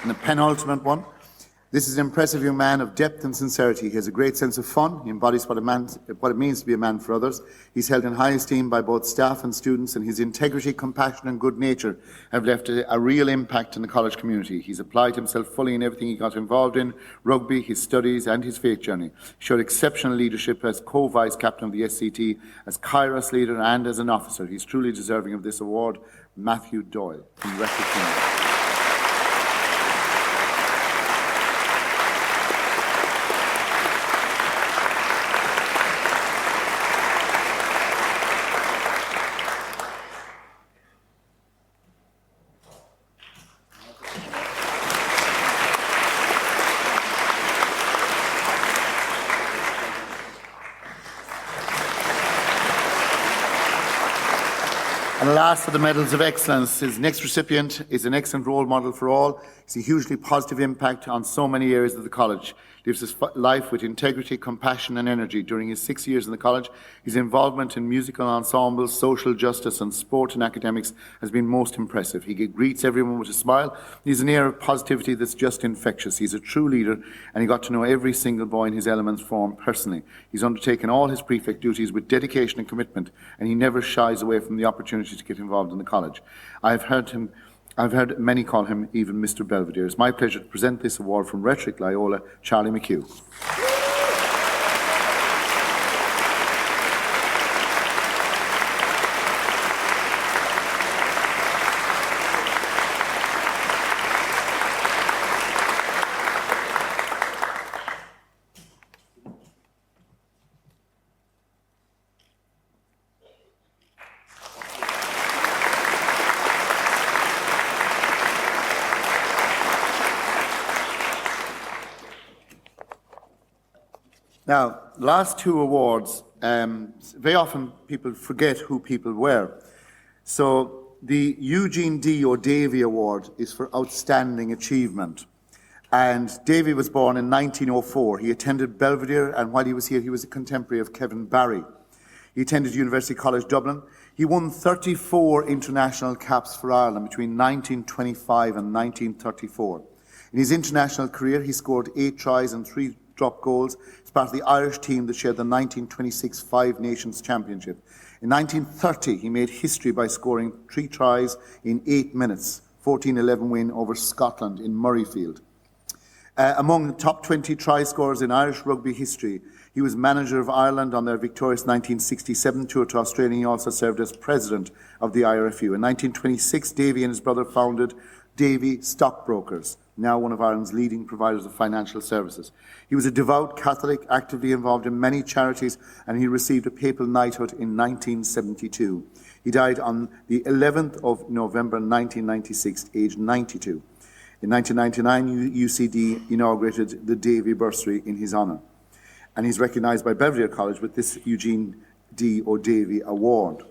And the penultimate one. This is an impressive young man of depth and sincerity. He has a great sense of fun. He embodies what it means to be a man for others. He's held in high esteem by both staff and students, and his integrity, compassion and good nature have left a real impact in the college community. He's applied himself fully in everything he got involved in, rugby, his studies and his faith journey. He showed exceptional leadership as co-vice captain of the SCT, as Kairos leader and as an officer. He's truly deserving of this award. Matthew Doyle from Rhetoric Scully. And last for the Medals of Excellence, his next recipient is an excellent role model for all. He's a hugely positive impact on so many areas of the college. Lives his life with integrity, compassion and energy. During his 6 years in the college, his involvement in musical ensembles, social justice and sport and academics has been most impressive. He greets everyone with a smile. He's an air of positivity that's just infectious. He's a true leader, and he got to know every single boy in his Elements form personally. He's undertaken all his prefect duties with dedication and commitment, and he never shies away from the opportunity to get involved in the college. I've heard many call him even Mr. Belvedere. It's my pleasure to present this award from Rhetoric Loyola, Charlie McHugh. Now, last two awards, very often people forget who people were. So the Eugene D. O'Davy Award is for outstanding achievement. And Davy was born in 1904. He attended Belvedere, and while he was here, he was a contemporary of Kevin Barry. He attended University College Dublin. He won 34 international caps for Ireland between 1925 and 1934. In his international career, he scored 8 tries and 3 drop goals as part of the Irish team that shared the 1926 Five Nations Championship. In 1930, he made history by scoring 3 tries in 8 minutes, 14-11 win over Scotland in Murrayfield. Among the top 20 try scorers in Irish rugby history, he was manager of Ireland on their victorious 1967 tour to Australia. He also served as president of the IRFU. In 1926, Davy and his brother founded Davy Stockbrokers, now one of Ireland's leading providers of financial services. He was a devout Catholic, actively involved in many charities, and he received a papal knighthood in 1972. He died on the 11th of November 1996, aged 92. In 1999, UCD inaugurated the Davy Bursary in his honour, and he's recognised by Belvedere College with this Eugene D. O'Davy Award.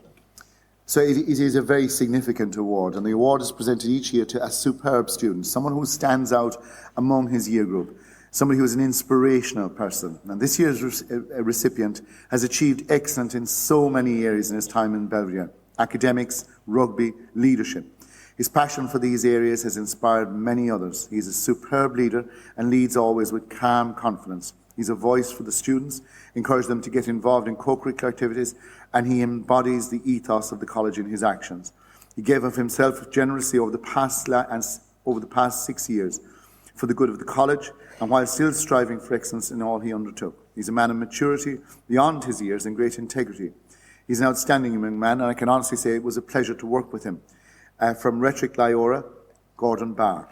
So it is a very significant award, and the award is presented each year to a superb student, someone who stands out among his year group, somebody who is an inspirational person. And this year's recipient has achieved excellence in so many areas in his time in Belvedere: academics, rugby, leadership. His passion for these areas has inspired many others. He is a superb leader and leads always with calm confidence. He's a voice for the students, encourages them to get involved in co-curricular activities, and he embodies the ethos of the college in his actions. He gave of himself generously over the past 6 years for the good of the college, and while still striving for excellence in all he undertook. He's a man of maturity beyond his years and great integrity. He's an outstanding young man, and I can honestly say it was a pleasure to work with him. From Rhetoric Lyora, Gordon Barr.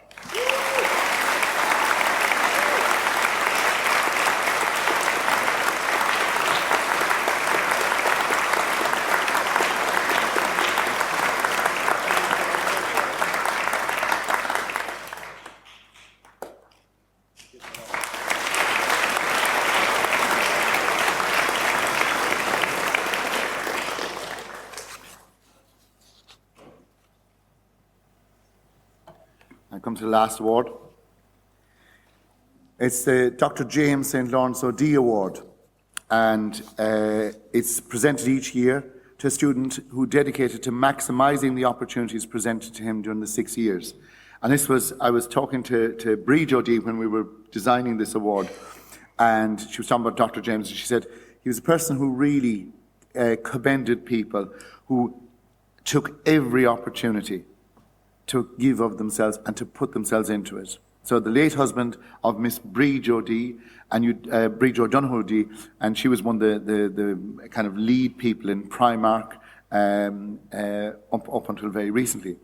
I come to the last award. It's the Dr. James St. Lawrence O'Dea Award, and it's presented each year to a student who dedicated to maximising the opportunities presented to him during the 6 years. And I was talking to Bridge O'Dea when we were designing this award, and she was talking about Dr. James, and she said he was a person who really commended people who took every opportunity to give of themselves and to put themselves into it. So the late husband of Miss Bridge O'Dea, and Bridge O'Donoghue O'Dea, and she was one of the kind of lead people in Primark up until very recently.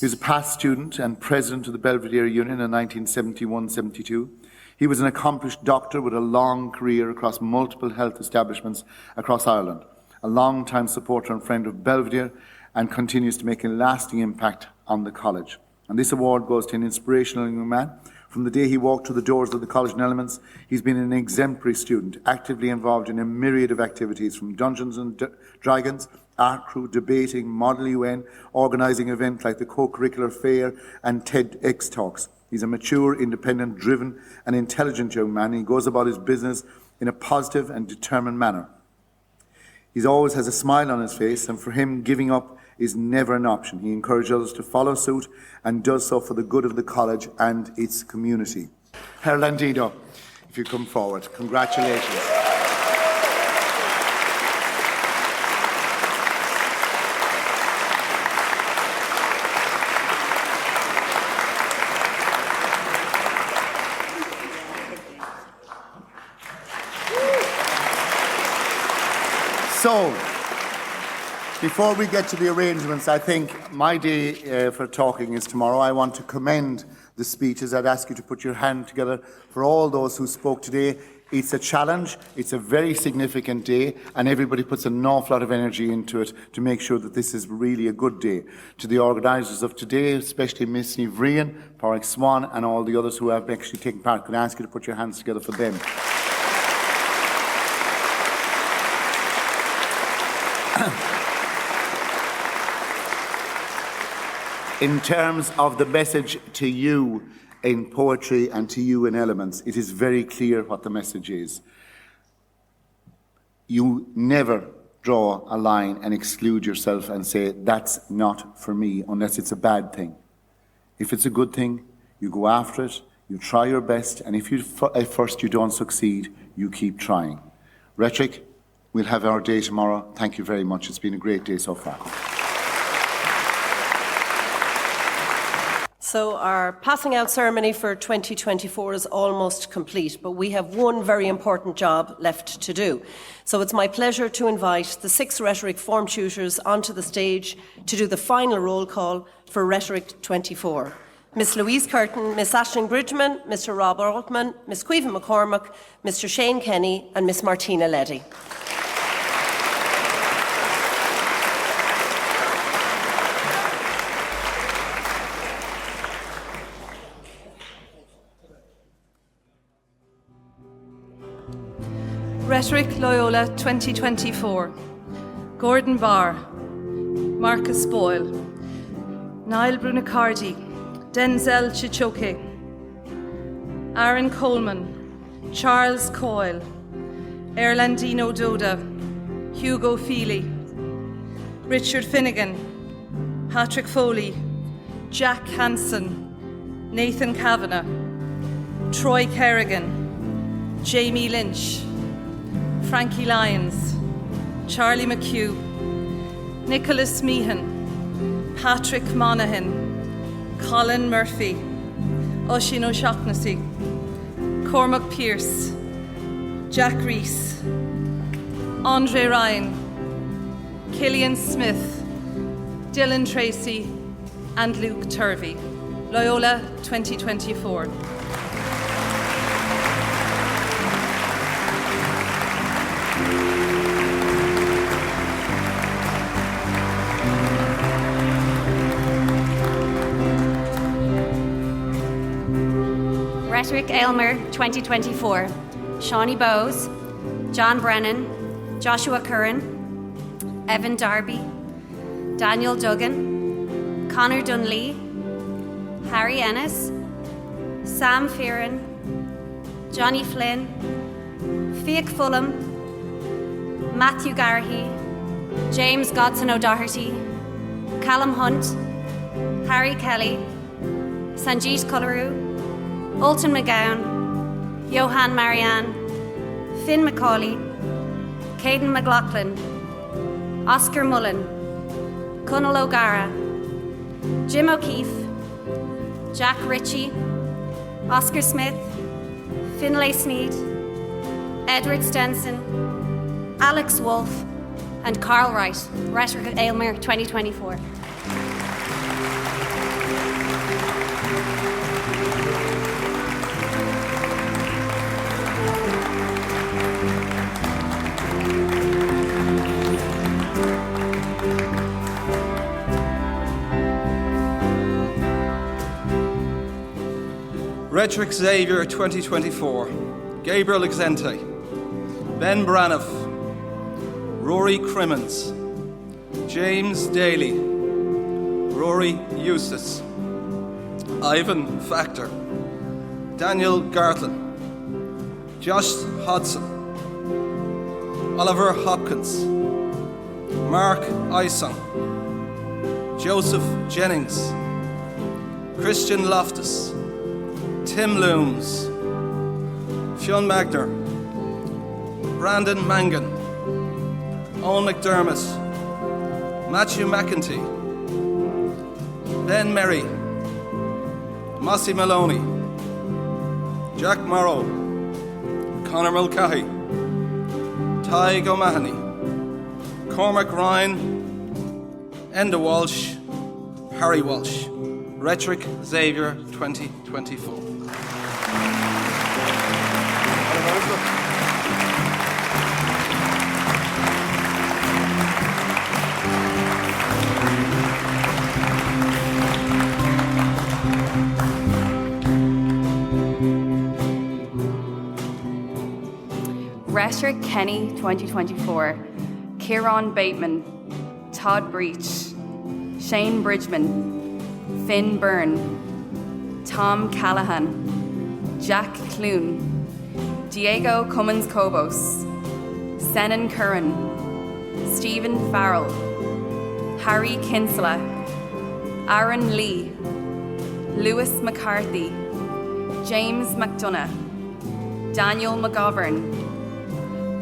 He was a past student and president of the Belvedere Union in 1971-72. He was an accomplished doctor with a long career across multiple health establishments across Ireland, a long-time supporter and friend of Belvedere, and continues to make a lasting impact on the college. And this award goes to an inspirational young man. From the day he walked through the doors of the College in Elements, he's been an exemplary student, actively involved in a myriad of activities, from Dungeons and Dragons, art crew, debating, Model UN, organising events like the co-curricular fair and TEDx talks. He's a mature, independent, driven and intelligent young man. He goes about his business in a positive and determined manner. He always has a smile on his face, and for him, giving up is never an option. He encourages others to follow suit and does so for the good of the college and its community. Herr Landino, if you come forward, congratulations. So, before we get to the arrangements, I think my day for talking is tomorrow. I want to commend the speeches. I'd ask you to put your hand together for all those who spoke today. It's a challenge, it's a very significant day, and everybody puts an awful lot of energy into it to make sure that this is really a good day. To the organisers of today, especially Miss Nivrian, Pádraig Swan, and all the others who have actually taken part, can I ask you to put your hands together for them. In terms of the message to you in poetry and to you in Elements, it is very clear what the message is. You never draw a line and exclude yourself and say, that's not for me, unless it's a bad thing. If it's a good thing, you go after it, you try your best, and if at first you don't succeed, you keep trying. Rhetoric, we'll have our day tomorrow. Thank you very much. It's been a great day so far. So our passing out ceremony for 2024 is almost complete, but we have one very important job left to do. So it's my pleasure to invite the 6 rhetoric form tutors onto the stage to do the final roll call for Rhetoric 24. Miss Louise Curtin, Miss Aisling Bridgman, Mr. Rob Altman, Miss Caoimhe McCormack, Mr. Shane Kenny and Miss Martina Leddy. Rhetoric Loyola 2024. Gordon Barr, Marcus Boyle, Niall Brunacardi, Denzel Chichoke, Aaron Coleman, Charles Coyle, Erlandino Doda, Hugo Feely, Richard Finnegan, Patrick Foley, Jack Hansen, Nathan Kavanagh, Troy Kerrigan, Jamie Lynch, Frankie Lyons, Charlie McHugh, Nicholas Meehan, Patrick Monaghan, Colin Murphy, Oisin O'Shaughnessy, Cormac Pearce, Jack Rees, Andre Ryan, Killian Smith, Dylan Tracy, and Luke Turvey. Loyola 2024. Rhetoric Aylmer 2024. Shawnee Bowes, John Brennan, Joshua Curran, Evan Darby, Daniel Duggan, Connor Dunlea, Harry Ennis, Sam Fearon, Johnny Flynn, Fiach Fulham, Matthew Garrahy, James Godson O'Doherty, Callum Hunt, Harry Kelly, Sanjeet Kulleru, Ulton McGowan, Johan Marianne, Finn McCauley, Caden McLaughlin, Oscar Mullen, Conal O'Gara, Jim O'Keefe, Jack Ritchie, Oscar Smith, Finlay Sneed, Edward Stenson, Alex Wolfe, and Carl Wright, Rhetoric Aylmer 2024. Rhetoric Xavier 2024, Gabriel Exente, Ben Braniff, Rory Crimmins, James Daly, Rory Eustace, Ivan Factor, Daniel Gartlin, Josh Hodson, Oliver Hopkins, Mark Isong, Joseph Jennings, Christian Loftus, Tim Looms, Fionn Magner, Brandon Mangan, Owen McDermott, Matthew McEntee, Ben Merry, Mossy Maloney, Jack Morrow, Conor Mulcahy, Ty O'Mahony, Cormac Ryan, Enda Walsh, Harry Walsh. Rhetoric Xavier 2024. Rhetoric Kenny 2024. Kieran Bateman, Todd Breach, Shane Bridgman, Finn Byrne, Tom Callahan, Jack Clune, Diego Cummins Cobos, Senan Curran, Stephen Farrell, Harry Kinsella, Aaron Lee, Lewis McCarthy, James McDonough, Daniel McGovern,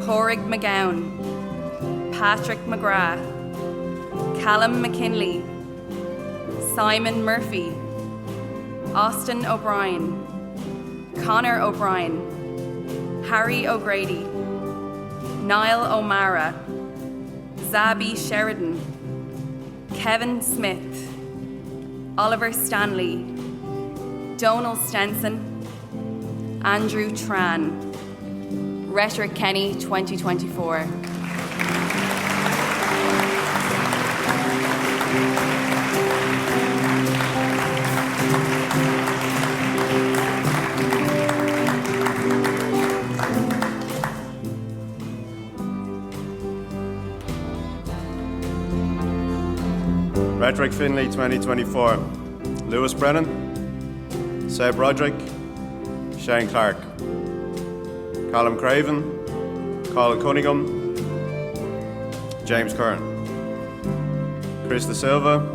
Porrig McGowan, Patrick McGrath, Callum McKinley, Simon Murphy, Austin O'Brien, Connor O'Brien, Harry O'Grady, Niall O'Mara, Zabi Sheridan, Kevin Smith, Oliver Stanley, Donal Stenson, Andrew Tran. Rhetoric Kenny 2024. Rhetoric Finley 2024. Lewis Brennan, Seb Roderick, Shane Clark, Colin Craven, Colin Cunningham, James Curran, Chris De Silva,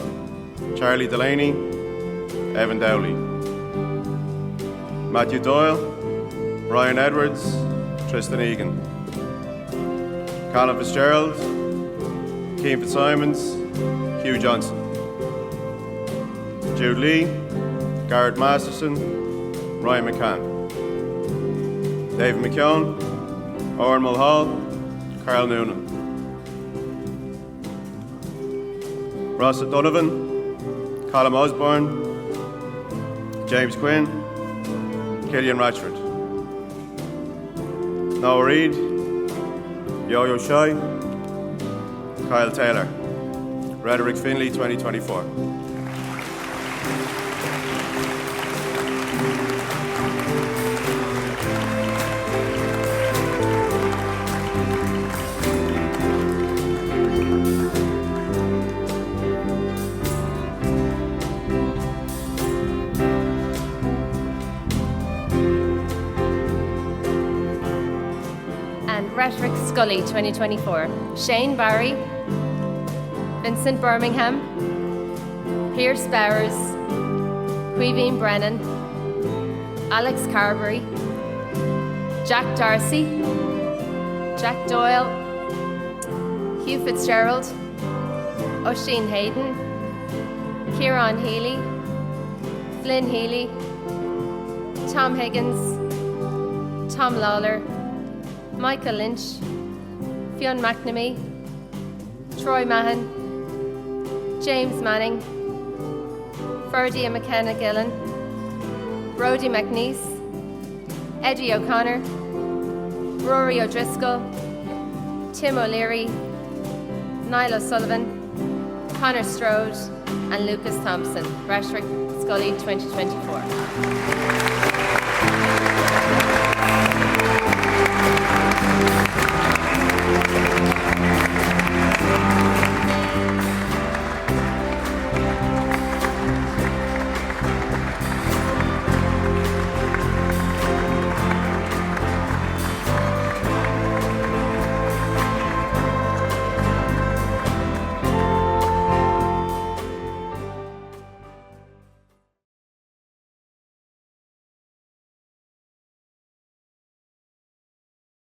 Charlie Delaney, Evan Dowley. Matthew Doyle, Ryan Edwards, Tristan Egan. Colin Fitzgerald, Keane Fitzsimons, Hugh Johnson. Jude Lee, Garrett Masterson, Ryan McCann. David McKeown, Owen Mulhall, Carl Noonan. Ross Donovan, Colin Osborne, James Quinn, Killian Ratchford. Noah Reid, Yo-Yo Shai, Kyle Taylor. Rhetoric Finley 2024. Rhetoric Scully 2024. Shane Barry, Vincent Birmingham, Pierce Bowers, Queeveen Brennan, Alex Carberry, Jack Darcy, Jack Doyle, Hugh Fitzgerald, Oisin Hayden, Kieran Healy, Flynn Healy, Tom Higgins, Tom Lawler, Michael Lynch, Fionn McNamee, Troy Mahan, James Manning, Ferdy McKenna Gillen, Brodie McNeese, Eddie O'Connor, Rory O'Driscoll, Tim O'Leary, Niall O'Sullivan, Connor Strode and Lucas Thompson. Rhetoric Scully 2024.